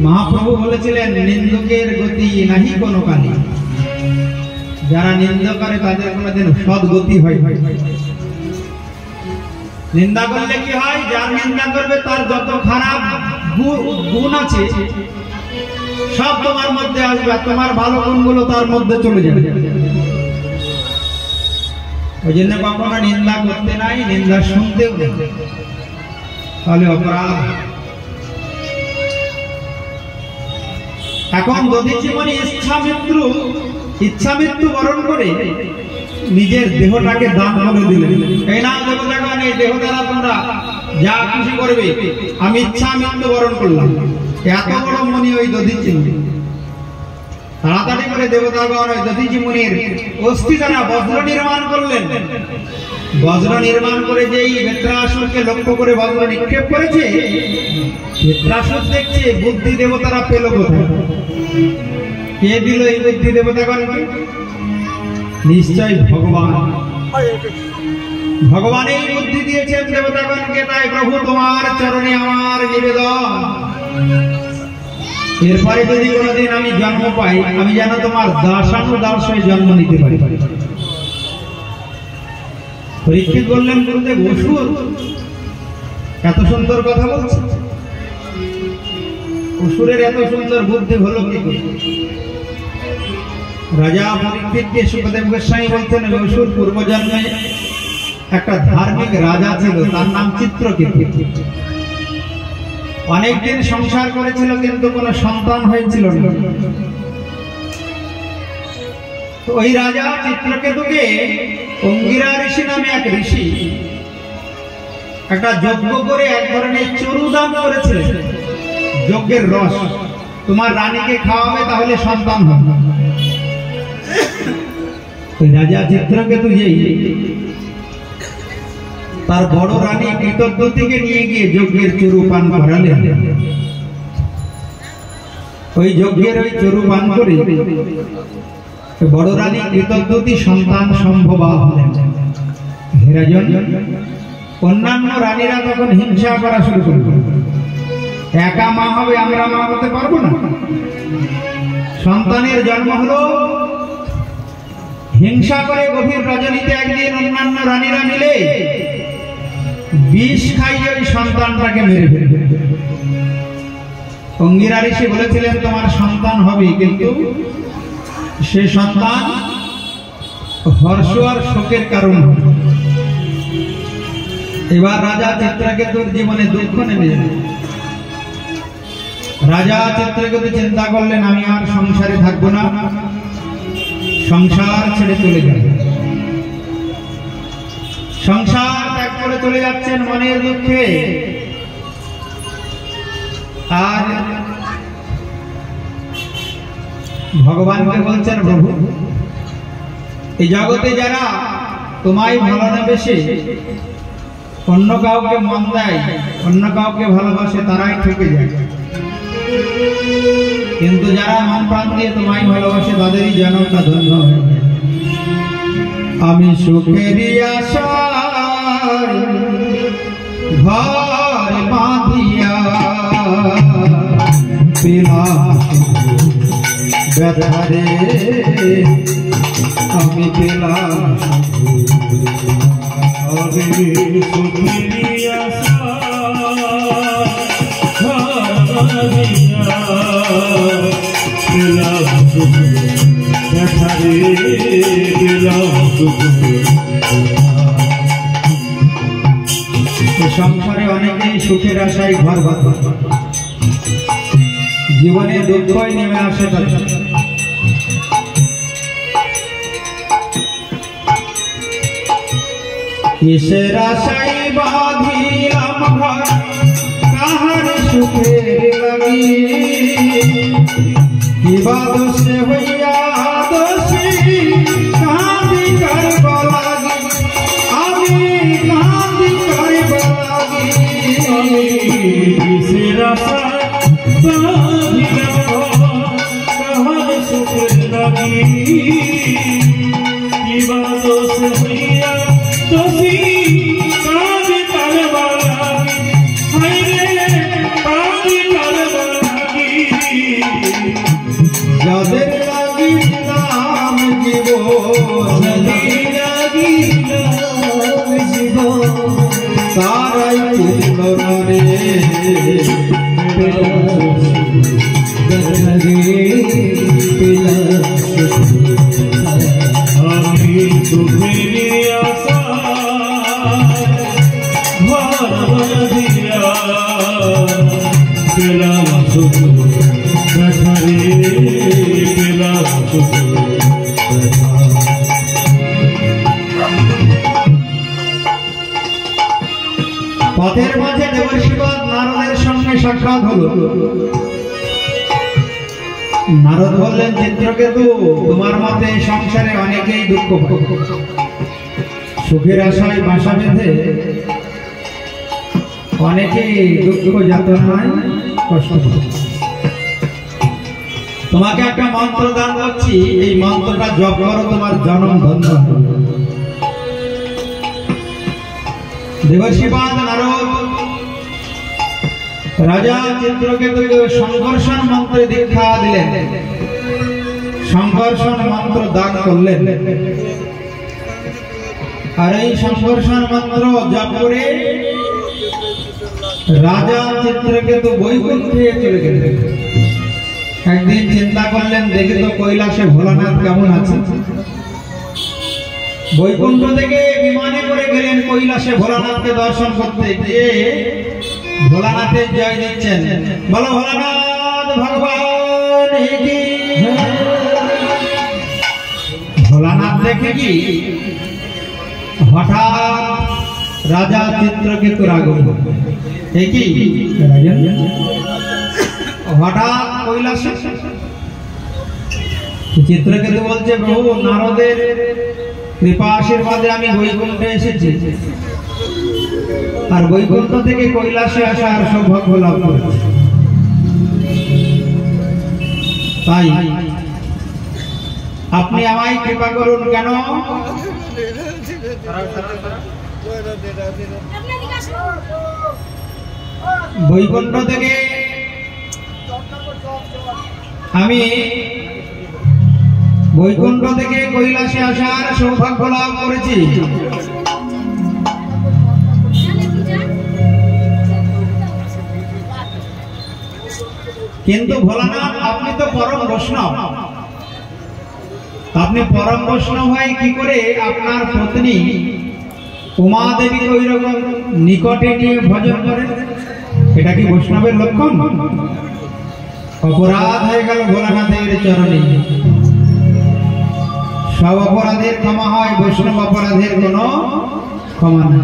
মহাপ্রভু বলেছিলেন, নিন্দুকের গতি নাহি কোনো কালে। যারা নিন্দা করে তাদের কোনোদিন সদ্গতি হয়। নিন্দা করলে কি হয়, যার নিন্দা করবে তার যত খারাপ গুণ আছে সব তোমার মধ্যে আসবে, তোমার ভালো গুণগুলো তার মধ্যে চলে যাবে। ওই জন্য কখনো নিন্দা করতে নাই, নিন্দা শুনতেও নেই, তাহলে অপরাধ। এখন দধিচিমণি ইচ্ছা মৃত্যু বরণ করে নিজের দেহটাকে দান করে দিলেন। এই না দেবতাগণ, এই দেহ দ্বারা তোমরা যা খুশি করবে, আমি ইচ্ছা মৃত্যু বরণ করলাম। এত বড় মুনি ওই দধিচিমণি। তাড়াতাড়ি করে দেবতাগণ ওই দধিচিমণির অস্থি দ্বারা বজ্র নির্মাণ করলেন। বজ্র নির্মাণ করে যেই বেত্রাসুরকে লক্ষ্য করে বজ্র নিক্ষেপ করেছে, বেত্রাসুর দেখছে বুদ্ধি দেবতারা পেল কোথায়। কে দিল এই বুদ্ধি দেবতাগণকে? নিশ্চয় ভগবান। ভগবান এই বুদ্ধি দিয়েছেন দেবতাগণকে। তাই প্রভু তোমার চরণে আমার নিবেদন, এরপরে যদি কোনোদিন আমি জন্ম পাই, আমি যেন তোমার দাসানুদাস হয়ে জন্ম নিতে পারি। পরীক্ষিত বললেন, গুরুদেব অসুর এত সুন্দর কথা বলছে, অসুরের এত সুন্দর বুদ্ধি হলো কি করে? রাজা পরীক্ষিতকে সুখদেব গোস্বামী বলতেন, অসুর পূর্বজন্মে একটা ধার্মিক রাজা ছিল, তার নাম চিত্রকেতু। অনেকদিন সংসার করেছিল, কিন্তু কোনো সন্তান হয়েছিল না। ওই রাজা চিত্রকেতুকে অঙ্গিরা ঋষি নামে এক ঋষি একটা যজ্ঞ করে এক ধরনের চরু দান করেছিলেন। যজ্ঞের রস তোমার রানীকে খাওয়াবে, তাহলে সন্তান হবে। ওই রাজা চিত্রকেতু যেই তার বড় রানী কৃতজ্ঞতিকে নিয়ে গিয়ে যজ্ঞের চরু পান করালেন। ওই যজ্ঞের ওই চরু পান করে বড় রানী কৃতজ্ঞতি সন্তান সম্ভবা হলেন। হেরাজন অন্যান্য রানীরা তখন হিংসা করা শুরু করল। একা মা হবে, আমরা মা হতে পারবো না। সন্তানের জন্ম হলো হিংসা করে গভীর রজনীতে একদিন অন্যান্য রানীরা মিলে বিষ খাইয়ে ওই সন্তানটাকে মেরে ফেলবে। অঙ্গিরা ঋষি বলেছিলেন তোমার সন্তান হবে, কিন্তু সে সন্তান হর্ষ আর শোকের কারণ হবে। এবার রাজা চিত্রকেতুর জীবনে দুঃখ নেমে যাবে। রাজা চিত্রকেতু চিন্তা করলেন আমি আর সংসারে থাকবো না, সংসার ছেড়ে চলে যাবে। সংসার ত্যাগ করে চলে যাচ্ছেন মনের দুঃখে। আর ভগবানকে বলছেন প্রভু এই জগতে যারা তোমায় ভালোবাসে, অন্য কাউকে মন দেয়, অন্য কাউকে ভালোবাসে, তারাই ঠকে যায়, কিন্তু যারা মন প্রাণ দিয়ে তোমায় ভালোবাসে তাদেরই জনমটা ধন্য হয়ে যায়। আমি সুখেরই আশায় ঘর বাঁধিয়া পেলাম ব্যথারে, আমি পেলাম সুখেরই আশায় ঘর বাঁধিয়া পেলাম ব্যথারে, পেলাম সংসারে অনেকেই সুখের আশায় ঘর বাঁধে, জীবনে দুঃখই নেমে আসে তাদের। কিসের আশায় বাঁধিলাম ঘর, কাহার সুখের লাগি, কিবা দোষে হইয়া দোষী কাঁদি করব লাগি, আমি কাঁদি করব লাগি। কিসের আশায় বাঁধিলাম ঘর, কাহার সুখের লাগি, কিবা দোষ হইয়া দোষী কাঁদি করব লাগি, হায়রে কাঁদি করব লাগি। যাদের লাগি নাম জীবন, তারাই তুলল না রে, আমি সুখেরই আশায় ঘর বাঁধিয়া পেলাম সুখ ব্যথারে, পেলাম সুখ ব্যথা। পথের মাঝে দেবর্ষিপদ নারদের সঙ্গে সাক্ষাৎ হলো। নারদ বললেন চিত্রকেতু তোমার মতে সংসারে অনেকেই দুঃখ পায়, সুখের আশায় বাসা বেঁধে অনেকেই দুঃখ যাতনায় কষ্ট পায়। তোমাকে একটা মন্ত্র দান করছি, এই মন্ত্রটা জপ করো, তোমার জন্ম ধন্য হবে। দেবর্ষিপদ নারদ রাজা চিত্রকেতুকে সংঘর্ষণ মন্ত্রে দীক্ষা দিলেন, সংঘর্ষণ মন্ত্র দান করলেন। আর এই সংঘর্ষণ মন্ত্র জপ করে রাজা চিত্রকেতু বৈকুণ্ঠে চলে গেলেন। একদিন চিন্তা করলেন দেখি তো কৈলাসে ভোলানাথ কেমন আছে। বৈকুণ্ঠ থেকে বিমানে করে গেলেন কৈলাসে ভোলানাথকে দর্শন করতে, গিয়ে ভোলানাথের জয় দিচ্ছেন, বলো ভোলানাথ ভগবান কি। ভোলানাথ দেখে কি হঠাৎ রাজা চিত্রকেতুর আগমন, একই হঠাৎ কৈলাসে। চিত্রকেতু বলছে প্রভু নারদের কৃপা আশীর্বাদে আমি বৈকুণ্ঠে এসেছি, আর বৈকুণ্ঠ থেকে কৈলাসে আসার সৌভাগ্য লাভ করেছি, তাই আপনি আমায় কৃপা করুন। কেন? বৈকুণ্ঠ থেকে আমি বৈকুণ্ঠ থেকে কৈলাসে আসার সৌভাগ্য লাভ করেছি। কিন্তু ভোলানাথ, আপনি তো পরম বৈষ্ণব, আপনি পরম বৈষ্ণব হয়ে কি করে আপনার পত্নী উমা দেবীকে ওই রকম নিকটে নিয়ে ভজন করেন? এটা কি বৈষ্ণবের লক্ষণ? অপরাধ হয়ে গেল ভোলানাথের চরণে। সব অপরাধের ক্ষমা হয়, বৈষ্ণব অপরাধের কোনো ক্ষমা নেই।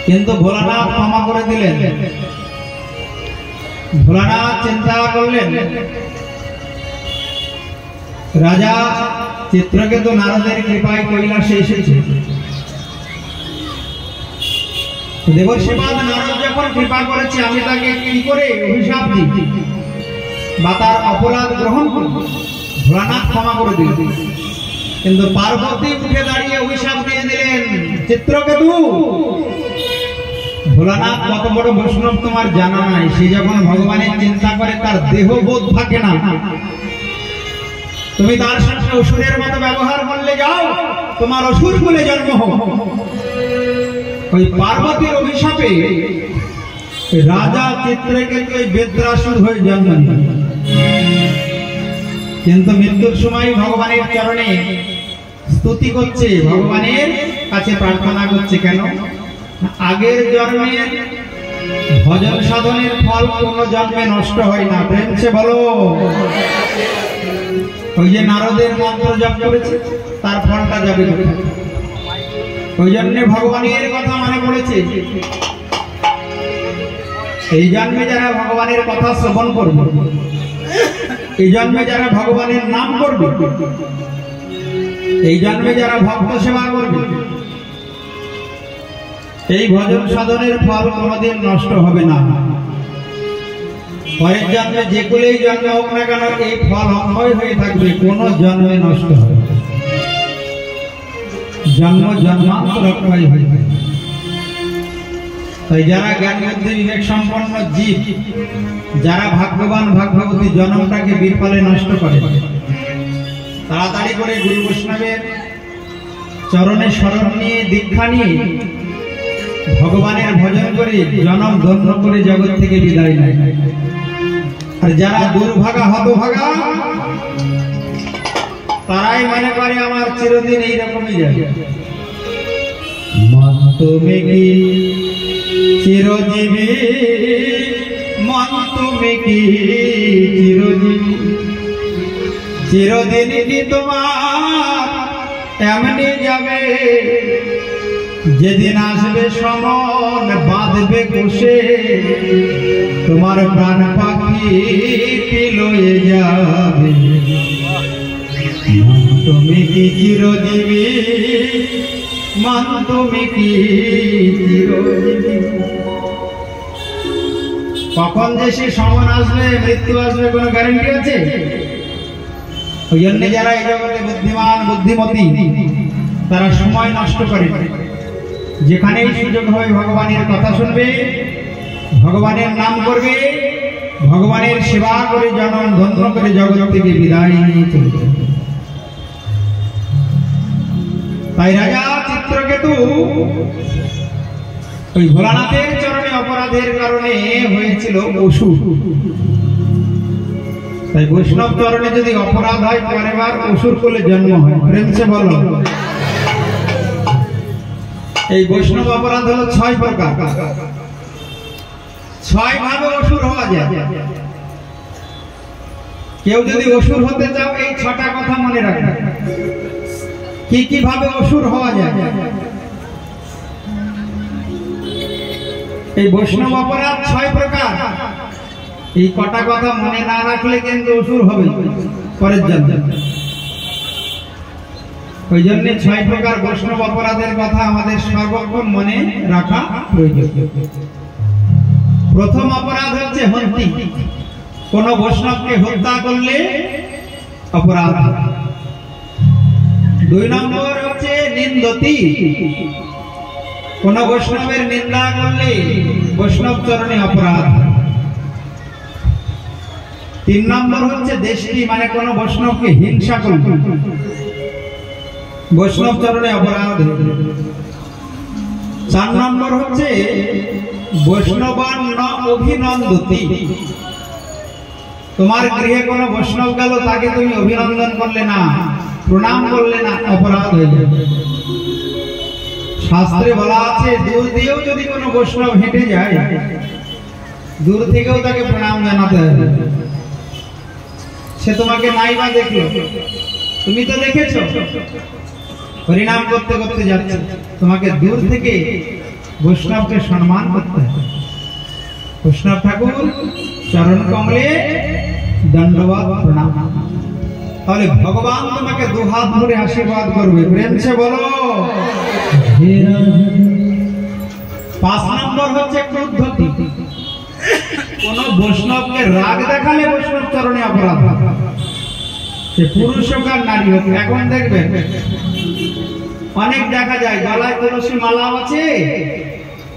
কিন্তু ভোলানাথ ক্ষমা করে দিলেন। ভোলানাথ চিন্তা করলেন, রাজা চিত্রকেতু নারদের কৃপায় কৈলাসে এসেছে। দেবর্ষিপাদ নারদ যখন কৃপা করেছে, আমি তাকে কি করে অভিশাপ দিই বা তার অপরাধ গ্রহণ করব? ভোলানাথ ক্ষমা করে দিলেন। কিন্তু পার্বতী উঠে দাঁড়িয়ে অভিশাপ দিয়ে দিলেন, চিত্রকেতু, ভোলানাথ কত বড় বৈষ্ণব তোমার জানা নাই। সে যখন ভগবানের চিন্তা করে তার দেহ বোধ থাকে না। তুমি তার সাথে অসুরের মতো ব্যবহার করলে, যাও তোমার অসুর কুলে জন্ম হোক। ওই পার্বতীর অভিশাপে রাজা চিত্রকেতু বেদ্রাসুর হয়ে জন্ম নিলেন। কিন্তু মৃত্যুর সময় ভগবানের চরণে স্তুতি করছে, ভগবানের কাছে প্রার্থনা করছে। কেন? আগের জন্মের ভজন সাধনের ফল কোন জন্মে নষ্ট হয় না। প্রেমছে বলো। ওই যে নারদের মন্ত্র জপ করেছে, তার ফলটা যাবে। ওই জন্য ভগবানের কথা মনে পড়েছে। এই জন্মে যারা ভগবানের কথা শ্রবণ করবে, এই জন্মে যারা ভগবানের নাম করবে, এই জন্মে যারা ভক্ত সেবা করবে, এই ভজন সাধনের ফল কোনদিন নষ্ট হবে না। পরের জন্মে যে কুলেই জন্ম হোক না কেন, এই ফল অক্ষয় হয়ে থাকবে, কোন জন্মে নষ্ট হবে। জন্ম জন্মান্তর অক্ষয় হয়ে থাকবে। তাই যারা জ্ঞান বুদ্ধি বিবেক সম্পন্ন জীব, যারা ভাগ্যবান ভাগ্যবতী, জন্মটাকে বিফলে নষ্ট করে, তাড়াতাড়ি করে গুরু বৈষ্ণবের চরণে শরণ নিয়ে দীক্ষা নিয়ে ভগবানের ভজন করে জনম ধন্য করে জগৎ থেকে বিদায় নেয়। আর যারা দুর্ভাগা হতভাগা, তারাই মনে করে আমার চিরদিন এইরকমই যাবে। মন তুমি কি চিরজীবী, মন তুমি কি চিরজীবী, চিরদিন কি তোমার এমনি যাবে? যেদিন আসবে সমন বাঁধবে কোষে, তোমার প্রাণ পাখি লয়ে যাবে। মন তুমি কি চিরজীবী, মন তুমি কি চিরজীবী। কখন যে সে সমন আসবে, মৃত্যু আসবে, কোনো গ্যারান্টি আছে? ওই জন্য যারা এই জগতে বুদ্ধিমান বুদ্ধিমতী, তারা সময় নষ্ট করে, যেখানেই সুযোগ হয় ভগবানের কথা শুনবে, ভগবানের নাম করবে, ভগবানের সেবা করে জনম ধন্য করে জগৎ থেকে বিদায় নিয়ে চলবে। তাই রাজা চিত্রকেতু ওই ভোলানাথের চরণে অপরাধের কারণে হয়েছিল অসুর। তাই বৈষ্ণব চরণে যদি অপরাধ হয়, পরের বার অসুর কোলে জন্ম হয়। প্রেমছে বলো। এই বৈষ্ণব অপরাধ হলো 6 প্রকার। 6 ভাবে অসুর হওয়া যায়। কেউ যদি অসুর হতে চাও, এই 6টা কথা মনে রাখবে। কি কি ভাবে অসুর হওয়া যায়? এই বৈষ্ণব অপরাধ 6 প্রকার। এই কটা কথা মনে না রাখলে কিন্তু অসুর হবে পরের জন্মে। ওই জন্য 6 প্রকার বৈষ্ণব অপরাধের কথা আমাদের সর্বক্ষণ মনে রাখা প্রয়োজন। প্রথম অপরাধ হচ্ছে হত্যা। কোন বৈষ্ণবকে হত্যা করলে অপরাধ। 2 নম্বর হচ্ছে নিন্দতি। কোন বৈষ্ণবের নিন্দা করলে বৈষ্ণব চরণে অপরাধ। 3 নম্বর হচ্ছে দেশটি, মানে কোন বৈষ্ণবকে হিংসা করবে, বৈষ্ণব চরণে অপরাধ। 4 নম্বর হচ্ছে বৈষ্ণবান ন অভিনন্দতি, তোমার গৃহে কোন বৈষ্ণব গেল, তাকে তুমি অভিনন্দন করলে না, প্রণাম করলে না, অপরাধ হয়ে যাবে। শাস্ত্রে বলা আছে দূর দিয়েও যদি কোনো বৈষ্ণব হেঁটে যায়, দূর থেকেও তাকে প্রণাম জানাতে হবে। সে তোমাকে নাই বা দেখলো, তুমি তো দেখেছো হরিনাম করতে করতে যাচ্ছে, তোমাকে দূর থেকে বৈষ্ণবকে সম্মান করতে হবে। বৈষ্ণব ঠাকুর চরণ কমলে দণ্ডবত প্রণাম। তাহলে ভগবান তোমাকে দুহাত ধরে আশীর্বাদ করবে, প্রেম সে বলো। 5 নম্বর হচ্ছে ক্রুদ্ধতি, কোন বৈষ্ণবকে রাগ দেখালে বৈষ্ণব চরণে অপরাধ, সে পুরুষ হোক আর নারী হোক। এখন দেখবেন অনেক দেখা যায় গলায় তুলসী মালা আছে,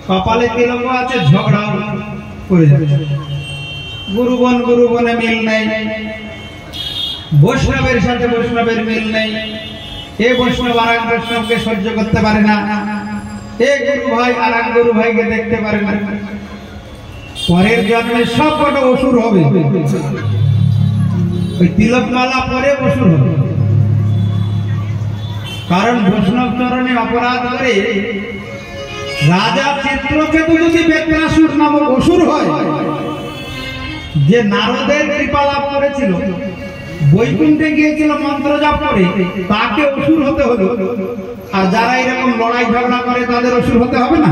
কপালে তিলক আছে, ঝগড়াও করে যাচ্ছে। গুরু বনে মিল নেই, বৈষ্ণবের সাথে বৈষ্ণবের মিল নেই, এ বৈষ্ণব আর এক বৈষ্ণবকে সহ্য করতে পারে না, এ গুরু ভাই আর এক গুরু ভাইকে দেখতে পারে না। পরের জন্মে সব কটা অসুর হবে, ওই তিলক মালা পরে অসুর হবে। কারণ বৈষ্ণব চরণে অপরাধ করে রাজা চিত্রকেতু যদি বেত্রাসুর নামক অসুর হয়, যে নারদের কৃপা লাভ করেছিল, বৈকুণ্ঠে গিয়েছিল মন্ত্র জপ করে, তাকে অসুর হতে হলো। আর যারা এরকম লড়াই ঝগড়া করে তাদের অসুর হতে হবে না।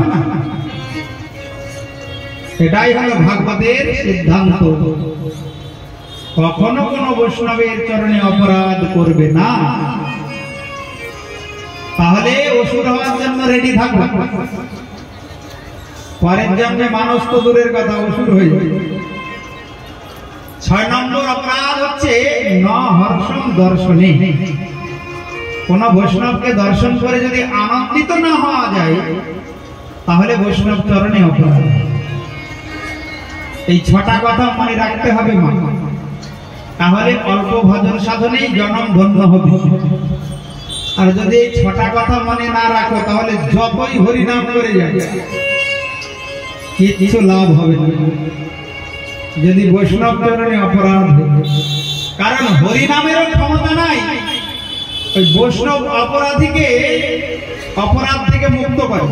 এটাই হলো ভাগবতের সিদ্ধান্ত, কখনো কোনো বৈষ্ণবের চরণে অপরাধ করবে না, তাহলে অসুর হওয়ার জন্য রেডি থাকবে। পরের জন্মে মানুষ তো দূরের কথা, অসুর হয়ে যাবে। 6 নম্বর অপরাধ হচ্ছে ন হর্ষম দর্শনে, কোন বৈষ্ণবকে দর্শন করে যদি আনন্দিত না হওয়া যায়, তাহলে বৈষ্ণব চরণে অপরাধ। এই 6টা কথা মনে রাখতে হবে মা, তাহলে অল্প ভজন সাধনেই জনম ধন্য হবে। আর যদি এই 6টা কথা মনে না রাখো, তাহলে যতই হরিনাম করে যাবে কিছু লাভ হবে না, যদি বৈষ্ণব চরণে অপরাধ। কারণ হরিনামেরও ক্ষমতা নাই, ওই বৈষ্ণব অপরাধীকে অপরাধ থেকে মুক্ত করে।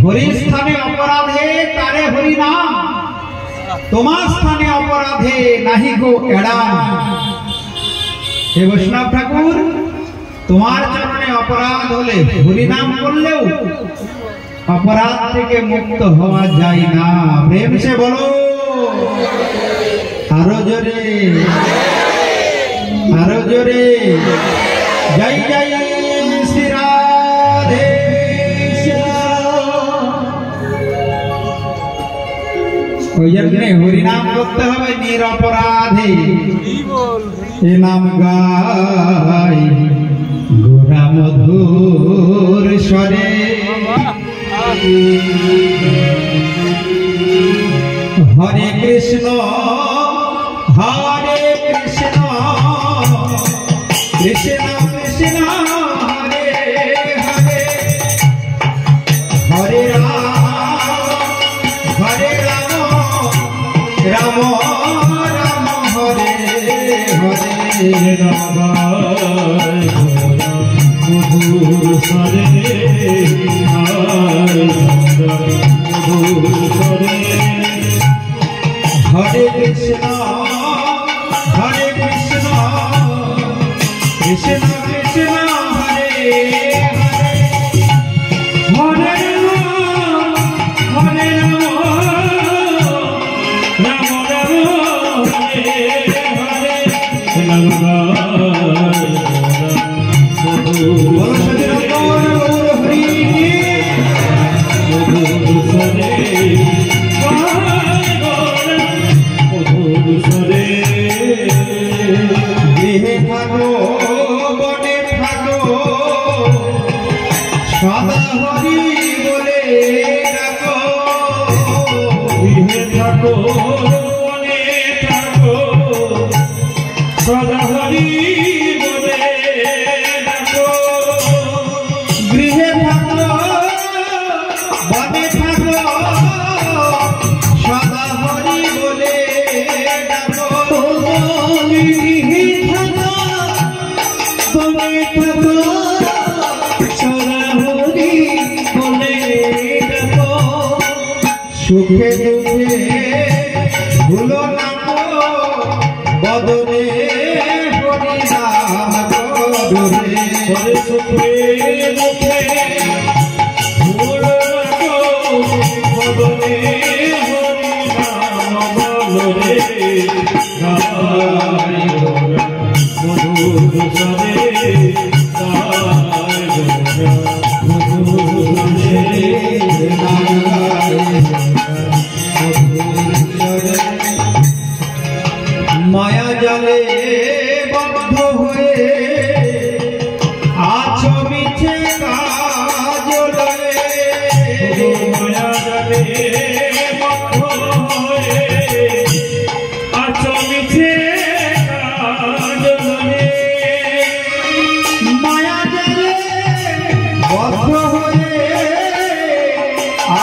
হরি স্থানে অপরাধে তারে হরিনাম, তোমার স্থানে অপরাধে নাহি গো এড়াম। হে বৈষ্ণব ঠাকুর, তোমার চরণে অপরাধ হলে হরিনাম করলেও অপরাধ থেকে মুক্ত হওয়া যায় না। প্রেম সে বলো, আরো জোরে, আরো জোরে, জয় জয় শ্রী রাধে। ওই জন্য হরিনাম করতে হবে নিরপরাধে, এ নাম গাই গোরা মধুর স্বরে। হরে কৃষ্ণ হরে কৃষ্ণ, কৃষ্ণ কৃষ্ণ হরে হরে, হরে রাম হরে রাম, রাম রাম হরে হরে। মধুর স্বরে, হরে কৃষ্ণ হরে কৃষ্ণ, কৃষ্ণ কৃষ্ণ হরে হরে, হরে রাম হরে রাম, রাম রাম হরে হরে। গৃহে থাকো বনে থাকো, সদা হরি বলে ডাকো। থাকো সুখে দুঃখে ভুলো না বদনে হরি নাম গৌরে সুখে দুঃখে ভুলো না বদনে হরি নাম বলরে গায় গোরা মধুর সরে গায় গোরা মধুর সরে মায়া জালে বদ্ধ হয়ে আছো মিছে কাজলে মায়া জালে বদ্ধ হয়ে আছো মিছে কাজলে মায়া জালে বদ্ধ হয়ে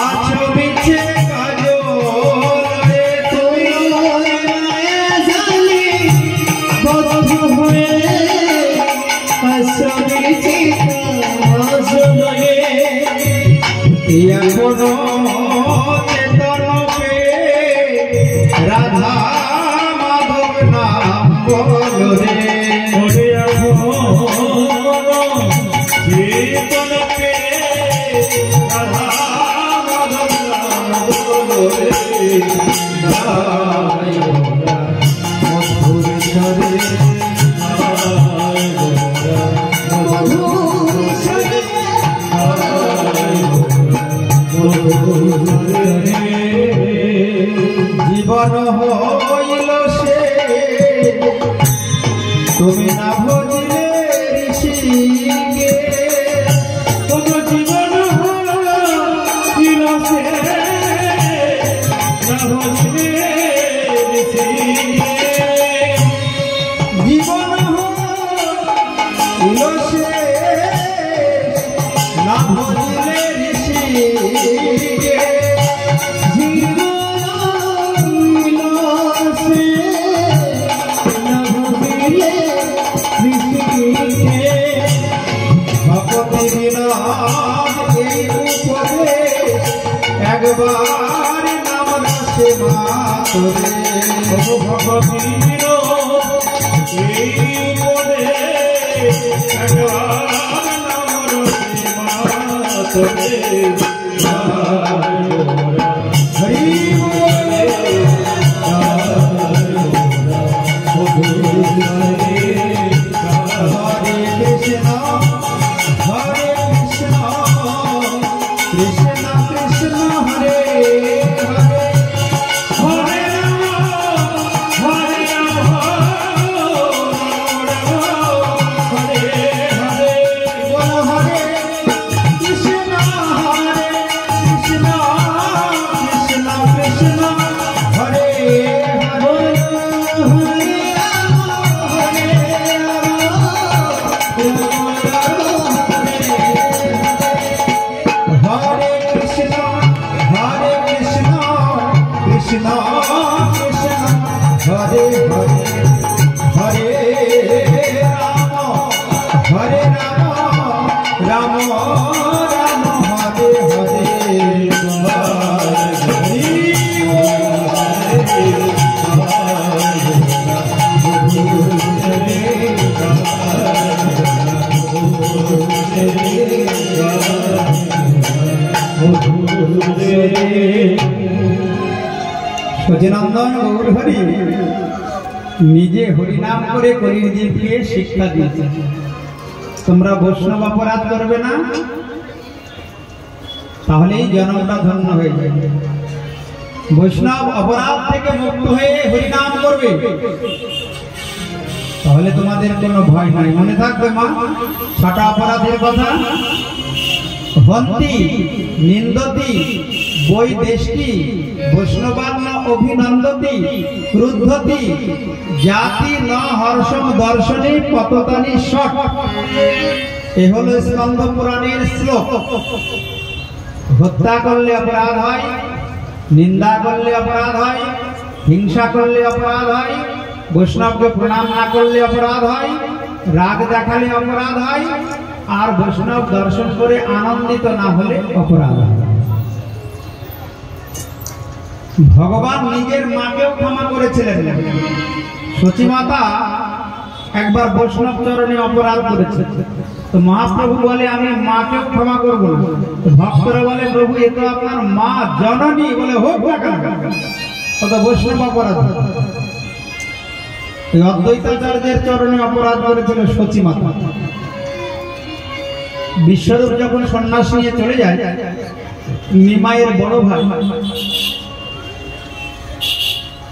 আছো মিছে কাজলে তুমি মায়া জালে বদ্ধ হয়ে আছো মিছে কাজলে এখনো চেতনকে রাধা মাধব নাম বলো রে ওরে চেতনকে রাধা মাধব নাম বলরে গায় গোরা মধুর স্বরে গায় গোরা মধুর স্বরে জীবন হইল সে তুমি না ভজিলে ঋষিকে তবু জীবন হইল সে না ভজিলে ঋষিকে জীবন হইল সে না ভজিলে ঋষিকে জীবন হইল সে না ভজিলে ঋষিকে ভক্তি বিনাম এই উপদেশ একবার নাম রসে মাতরে ভগবতীর এই উপদেশ একবার নাম রসে মাতরে গায় গোরা হরি বল মধুর সরে হরে কৃষ্ণ কৃষ্ণ কৃষ্ণ হরে হরে হরে রাম হরে হরে বল হরে কৃষ্ণ কৃষ্ণ কৃষ্ণ কৃষ্ণ হরে হরে হরে হরে কৃষ্ণ কৃষ্ণ কৃষ্ণ হরে হরে হরে রাম রাম রাম হরে হরে সচিনন্দন গৌর হরি নিজে হরিনাম করে কলিযুগকে শিক্ষা দিয়েছে তোমরা বৈষ্ণব অপরাধ করবে না তাহলেই জন্মটা ধন্য হয়ে যাবে বৈষ্ণব অপরাধ থেকে মুক্ত হয়ে হরিনাম করবে তাহলে তোমাদের কোনো ভয় নাই মনে থাকবে মা ছটা অপরাধের কথা হন্তি নিন্দতি বৈদেশটি বৈষ্ণবান্ন অভিনন্দতি ক্রুদ্ধতি জাতি ন হর্ষম দর্শনে পততানি শট এ হলো স্কন্দ পুরাণের শ্লোক হত্যা করলে অপরাধ হয় নিন্দা করলে অপরাধ হয় হিংসা করলে অপরাধ হয় বৈষ্ণবকে প্রণাম না করলে অপরাধ হয় রাগ দেখালে অপরাধ হয় আর বৈষ্ণব দর্শন করে আনন্দিত না হলে অপরাধ হয় ভগবান নিজের মাকেও ক্ষমা করেছিলেন। সচিমাতা একবার বৈষ্ণব চরণে অপরাধ করেছে, তো মহাপ্রভু বলে আমি মাকেও ক্ষমা করবো না। ভক্তরা বলে প্রভু এ তো আপনার মা জননী, বলে হোক না কেন, কত বৈষ্ণব অপরাধ। এই অদ্বৈতাচার্যের চরণে অপরাধ করেছিল সচিমাতা। বিশ্বরূপ যখন সন্ন্যাস নিয়ে চলে যায়, নিমাইয়ের বড় ভাই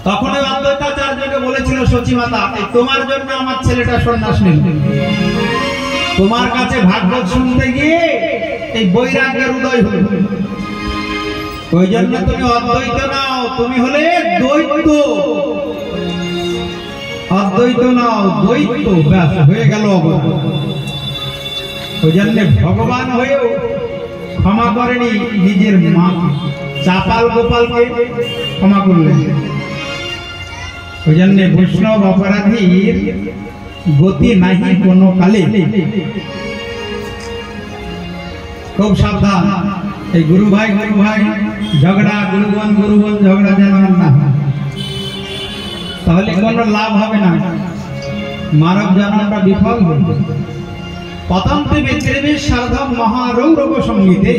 তখন ওই অদ্বৈতাচার্যকে বলেছিল সচিমাতা তোমার জন্য আমার ছেলেটা সন্ন্যাস নিল, তোমার কাছে ভাগবত শুনতে গিয়ে এই বৈরাগ্যের উদয় হল, ওই জন্য তুমি অদ্বৈত নাও, তুমি হলে দ্বৈত। অদ্বৈত নাও, দ্বৈত, ব্যাস হয়ে গেল। ওই জন্য ভগবান হয়েও ক্ষমা করেনি নিজের মা, চাপাল গোপালকে ক্ষমা করলেন। ওই জন্য বৈষ্ণব অপরাধীর গতি নাহি কোনো কালে। খুব সাবধান, এই গুরু ভাই ঝগড়া, গুরুগণ ঝগড়া যেন না, তাহলে কোনো লাভ হবে না, মানব জন্মটা বিফল হবে। পতন্তি পৃথিবীর সার্ধম মহারৌরব সঙ্গীতে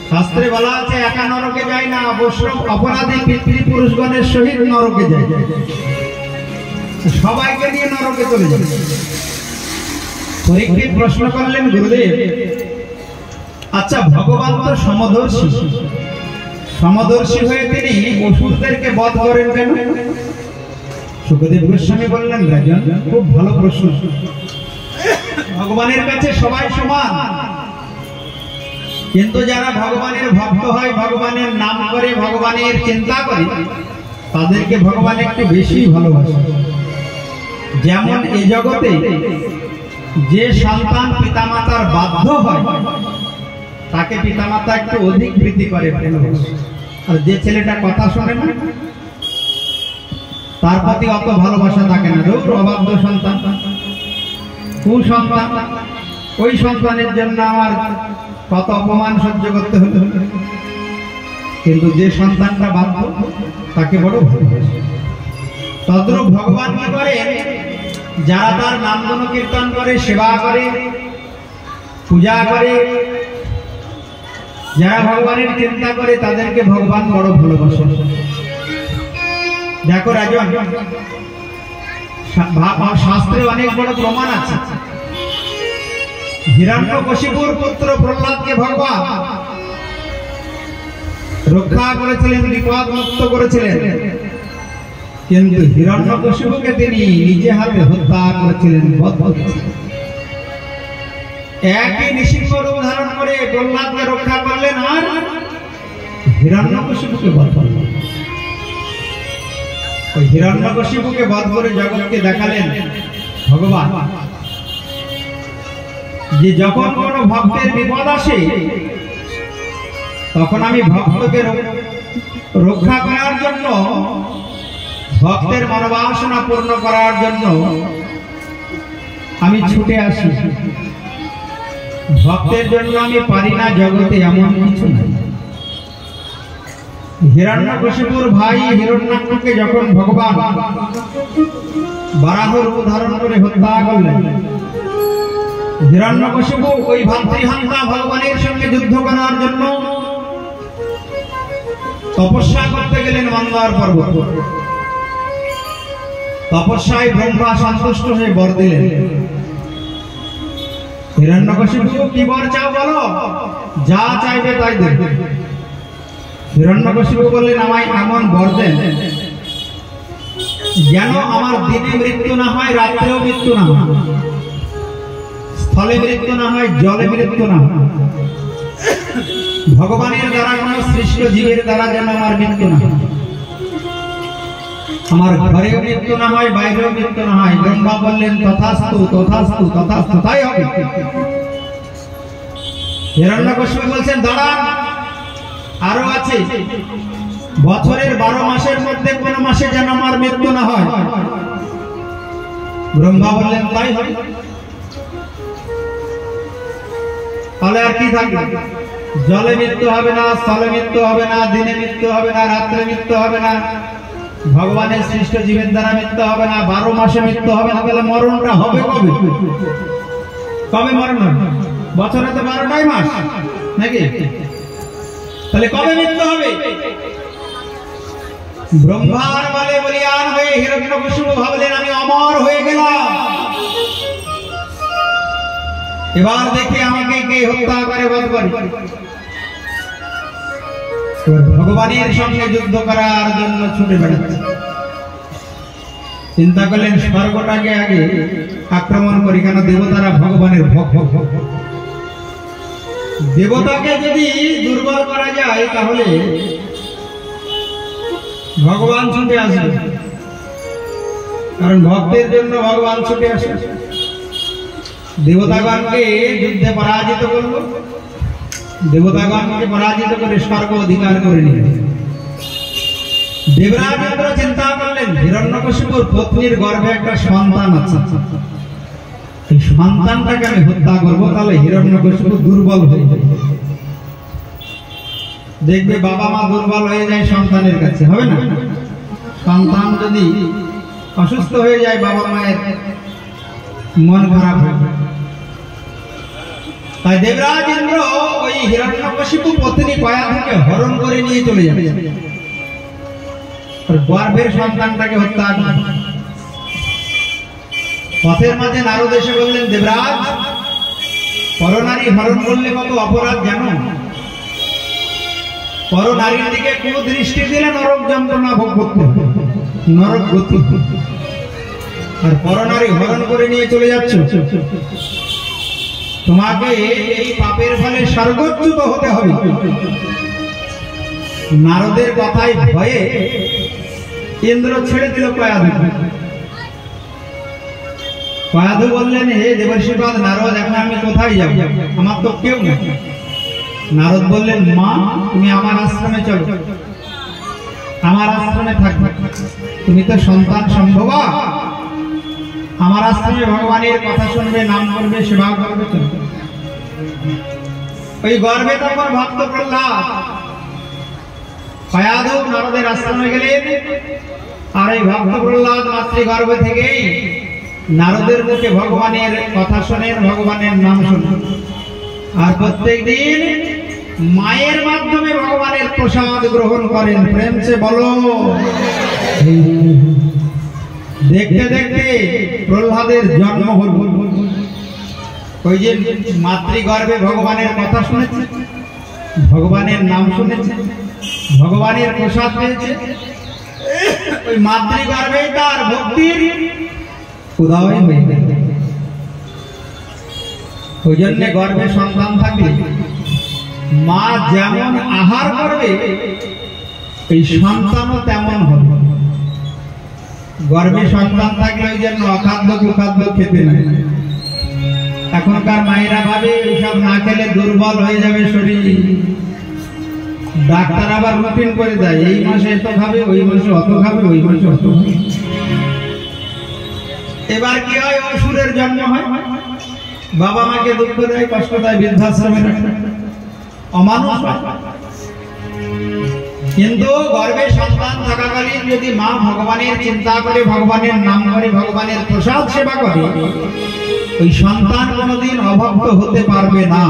শাস্ত্রে বলা আছে একা নরকে যায় না, বৈষ্ণব অপরাধী পিতৃপুরুষগণের সহিত নরকে যায়, সবাইকে নিয়ে নরকে চলে যায়। পরীক্ষিত প্রশ্ন করলেন গুরুদেব, আচ্ছা ভগবান তো সমদর্শী, সমদর্শী হয়ে তিনি অসুরদেরকে বধ করেন কেন? সুখদেব গোস্বামী বললেন রাজন, খুব ভালো প্রশ্ন। ভগবানের কাছে সবাই সমান, কিন্তু যারা ভগবানের ভক্ত হয়, ভগবানের নাম করে, ভগবানের চিন্তা করে, তাদেরকে ভগবান একটু বেশি ভালোবাসে। যেমন এই জগতে যে সন্তান পিতামাতার বাধ্য হয় তাকে পিতামাতা একটু অধিক প্রীতি করে, আর যে ছেলেটা কথা শোনে না তার প্রতি অত ভালোবাসা থাকে না। অবাধ্য সন্তান, কুসন্তান, ওই সন্তানের জন্য আমার কত অপমান সহ্য করতে হতো, কিন্তু যে সন্তানটা বাধ্য তাকে বড় ভালোবাসে। তদ্রূপ ভগবান কি করে, যারা তার নাম গুণ কীর্তন করে, সেবা করে, পূজা করে, যারা ভগবানের চিন্তা করে, তাদেরকে ভগবান বড় ভালোবাসে। দেখো রাজন, শাস্ত্রে অনেক বড় প্রমাণ আছে। হিরণ্যকশিপুর পুত্র প্রহ্লাদকে ভগবান রক্ষা করেছিলেন, বিপদ মুক্ত করেছিলেন, কিন্তু হিরণ্যকশিপুকে তিনি নিজে হাতে হত্যা করেছিলেন, বধ করেছিলেন। একই নৃসিংহ রূপ ধারণ করে প্রহ্লাদকে রক্ষা করলেন আর হিরণ্যকশিপুকে বধ করলেন। ওই হিরণ্যকশিপুকে বধ করে জগৎকে দেখালেন ভগবান যে যখন কোন ভক্তের বিপদ আসে তখন আমি ভক্তকে রক্ষা করার জন্য, ভক্তের মনোবাসনা পূর্ণ করার জন্য আমি ছুটে আসি। ভক্তের জন্য আমি পারি না জগতে এমন কিছু নাই। হিরণ্যকশিপুর ভাই হিরণ্যাক্ষকে যখন ভগবান বারাহ রূপ ধারণ করে হত্যা করলেন, হিরণ্যকশিপু ওই ভাতৃহন্তা ভগবানের সঙ্গে যুদ্ধ করার জন্য তপস্যা করতে গেলেন মন্দার পর্বত। তপস্যায় ব্রহ্মা সন্তুষ্ট হয়ে বর দিলেন, হিরণ্যকশিপু কি বর চাও বলো, যা চাইবে তাই দেবে। হিরণ্যকশিপু বললেন আমায় এমন বর দেন যেন আমার দিনে মৃত্যু না হয়, রাত্রেও মৃত্যু না হয়, স্থলে মৃত্যু না হয়, জলে মৃত্যু না হয়, ভগবানের দ্বারা কোন সৃষ্ট জীবের দ্বারা যেন আমার মৃত্যু না হয়, আমার ঘরেও মৃত্যু না হয়, বাইরেও মৃত্যু না হয়। ব্রহ্মা বললেন তথাস্তু তথাস্তু তথাস্তু, তাই হবে। হিরণ্যকশিপু বলছেন দাঁড়ান, আরো আছে, বছরের 12 মাসের মধ্যে কোন মাসে যেন আমার মৃত্যু না হয়। ব্রহ্মা বললেন তাই হবে, তাহলে আর কি থাকবে। জলে মৃত্যু হবে না, স্থলে মৃত্যু হবে না, দিনে মৃত্যু হবে না, রাত্রে মৃত্যু হবে না, ভগবানের সৃষ্ট জীবের দ্বারা মৃত্যু হবে না, 12 মাসে মৃত্যু হবে না। তাহলে মরণটা হবে কবে? কবে মরণ হবে? বছরে তো 12টাই মাস নাকি? তাহলে কবে মৃত্যু হবে? ব্রহ্মার বলে বলিয়ান হয়ে হিরণ্যকশিপু ভাবলেন আমি অমর হয়ে গেলাম, এবার দেখি আমাকে কে হত্যা করে বধ করে। ভগবানের সঙ্গে যুদ্ধ করার জন্য ছুটে বেড়াচ্ছে। চিন্তা করলেন স্বর্গটাকে আগে আক্রমণ করি, কেন দেবতারা ভগবানের ভক্ত। দেবতাকে যদি দুর্বল করা যায় তাহলে ভগবান ছুটে আসবে, কারণ ভক্তের জন্য ভগবান ছুটে আসে। দেবতাগণকে যুদ্ধে পরাজিত করল, দেবতাগণকে পরাজিত করে স্বর্গ অধিকার করে নিল। দেবরাজ ইন্দ্র চিন্তা করলেন হিরণ্যকশিপুর পত্নীর গর্ভে একটা সন্তান আছে, এই সন্তানটাকে আমি হত্যা করবো, তাহলে হিরণ্যকশিপু দুর্বল হয়ে যাবে। দেখবে বাবা মা দুর্বল হয়ে যায় সন্তানের কাছে, হবে না? সন্তান যদি অসুস্থ হয়ে যায় বাবা মায়ের মন খারাপ হয়। তাই দেবরাজ ইন্দ্র ওই হিরণ্যকশিপু পত্নী কয়াধুকে হরণ করে নিয়ে চলে যাবে, গর্ভের সন্তানটাকে হত্যা করবে। পথের মাঝে নারদ এসে বললেন দেবরাজ, পরনারী হরণ করলে কত অপরাধ জানো? পরনারীর দিকে কুদৃষ্টি দিলে নরক যন্ত্রণা ভোগ করতে, নরক গতি। আর পরনারী হরণ করে নিয়ে চলে যাচ্ছ, তোমাকে এই পাপের ফলে স্বর্গচ্যুত হতে হবে। নারদের কথায় ভয়ে ইন্দ্র ছেড়ে দিল কয়াধু। কয়াধু বললেন হে দেবর্ষিপাদ নারদ, এখন আমি কোথায় যাব? আমার তো কেউ নেই। নারদ বললেন মা, তুমি আমার আশ্রমে চলো, আমার আশ্রমে থাকবে। তুমি তো সন্তান সম্ভবা, আমার আশ্রমে ভগবানের কথা শুনবে, নাম করবে, সেবা করবে। ওই গর্ভে তখন ভক্ত প্রহ্লাদ কয়াধু নারদের আশ্রমে গেলেন, আর এই ভক্ত প্রহ্লাদ মাতৃগর্ভ থেকেই নারদের মুখে ভগবানের কথা শোনেন, ভগবানের নাম শোনেন। আর প্রত্যেক দিন মায়ের মাধ্যমে ভগবানের প্রসাদ গ্রহণ করেন। প্রেম সে বলো। দেখতে দেখতে প্রহ্লাদের জন্ম হল। ওই যে মাতৃগর্ভে ভগবানের কথা শুনেছে, ভগবানের নাম শুনেছে, ভগবানের প্রসাদ পেয়েছে, ওই মাতৃগর্ভে তার ভক্তির উদয় হয়ে গেল। ওই জন্য গর্ভে সন্তান থাকলে মা যেমন আহার করবে এই সন্তানও তেমন হবে। গর্ভে সন্তান থাকলে ওই জন্য অখাদ্য কুখাদ্য খেতে নাই। এখনকার মায়েরা ভাবে এইসব না খেলে দুর্বল হয়ে যাবে শরীর, ডাক্তার আবার রুটিন করে দেয়, এই মাসে এত খাবে, ওই মাসে অত খাবে, ওই মাসে অত খাবে। এবার কি হয়, অসুরের জন্ম হয়, বাবা মাকে দুঃখ দেয়, কষ্ট দেয়, বৃদ্ধাশ্রমে রাখে, অমানুষ। কিন্তু গর্ভে সন্তান থাকাকালীন যদি মা ভগবানের চিন্তা করে, ভগবানের নাম করে, ভগবানের প্রসাদ সেবা করে, ওই সন্তান কোনোদিন অভক্ত হতে পারবে না।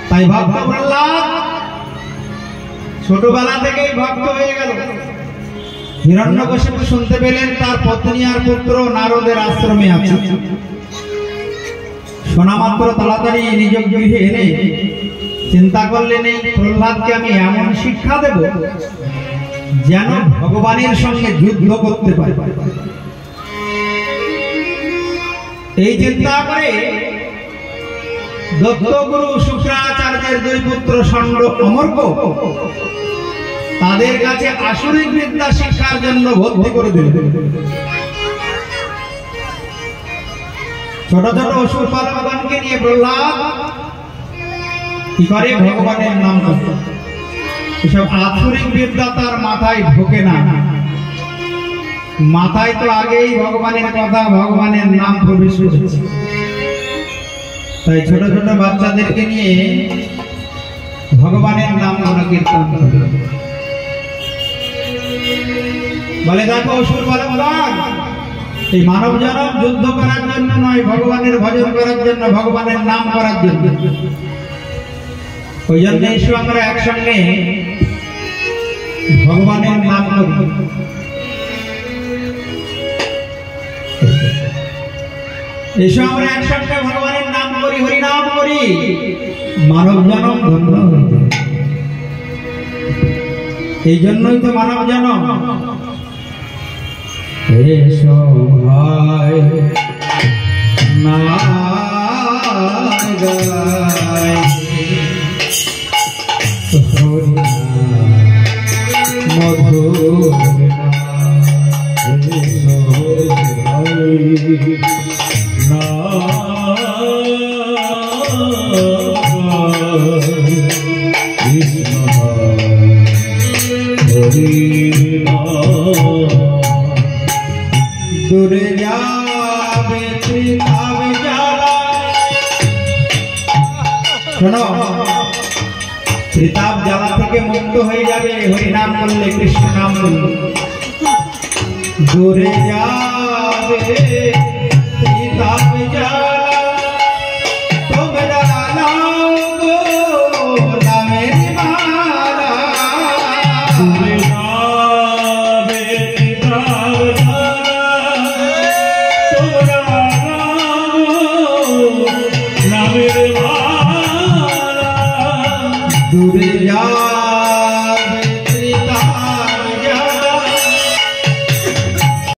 তাই ভক্ত প্রহ্লাদ ছোটবেলা থেকেই ভক্ত হয়ে গেল। হিরণ্যকশিপু শুনতে পেলেন তার পত্নী আর পুত্র নারদের আশ্রমে আছে। শোনা মাত্র তাড়াতাড়ি নিজ গৃহে এনে চিন্তা করলেন এই প্রহ্লাদকে আমি এমন শিক্ষা দেব যেন ভগবানের সঙ্গে যুদ্ধ করতে পারে। এই চিন্তা করে দত্তগুরু শুক্রাচার্যের দুই পুত্র ষণ্ড অমর্ক তাদের কাছে আসরিক বিদ্যা শিক্ষার জন্য ভর্তি করে দিল। ছোট ছোট অসুর পালকগণকে নিয়ে প্রহ্লাদ কি করে ভগবানের নাম করত। এসব আসরিক বিদ্যা তার মাথায় ঢোকে না, মাথায় তো আগেই ভগবানের কথা, ভগবানের নাম প্রবেশ করেছে। তাই ছোট ছোট বাচ্চাদেরকে নিয়ে ভগবানের নাম কীর্তন করবে। বলে দেখো অসুর বলবান, এই মানব জনম যুদ্ধ করার জন্য নয়, ভগবানের ভজন করার জন্য, ভগবানের নাম করার জন্য। ওই জন্য এসো আমরা একসঙ্গে ভগবানের নাম করি। এসো আমরা একসঙ্গে ভগবানের নাম করি, হরিনাম করি, মানব জনম ধন্য হইবে। এই জন্যই তো মানব জনম। এসো ভাই নাম গাই মধুর নাম, এসো দূরে যাবে ত্রিতাবে জ্বালা। শোনো, ত্রিতাপ জ্বালা থেকে মুক্ত হয়ে যাবে হরিনাম করলে, কৃষ্ণ নাম করলে। দূরে যাবে ত্রিতাপ জ্বালা, তোমরা লাও গো নামের মালা। দূরে যাবে ত্রিতাপ জ্বালা, তোমরা লাও নামের মালা। দূরে যা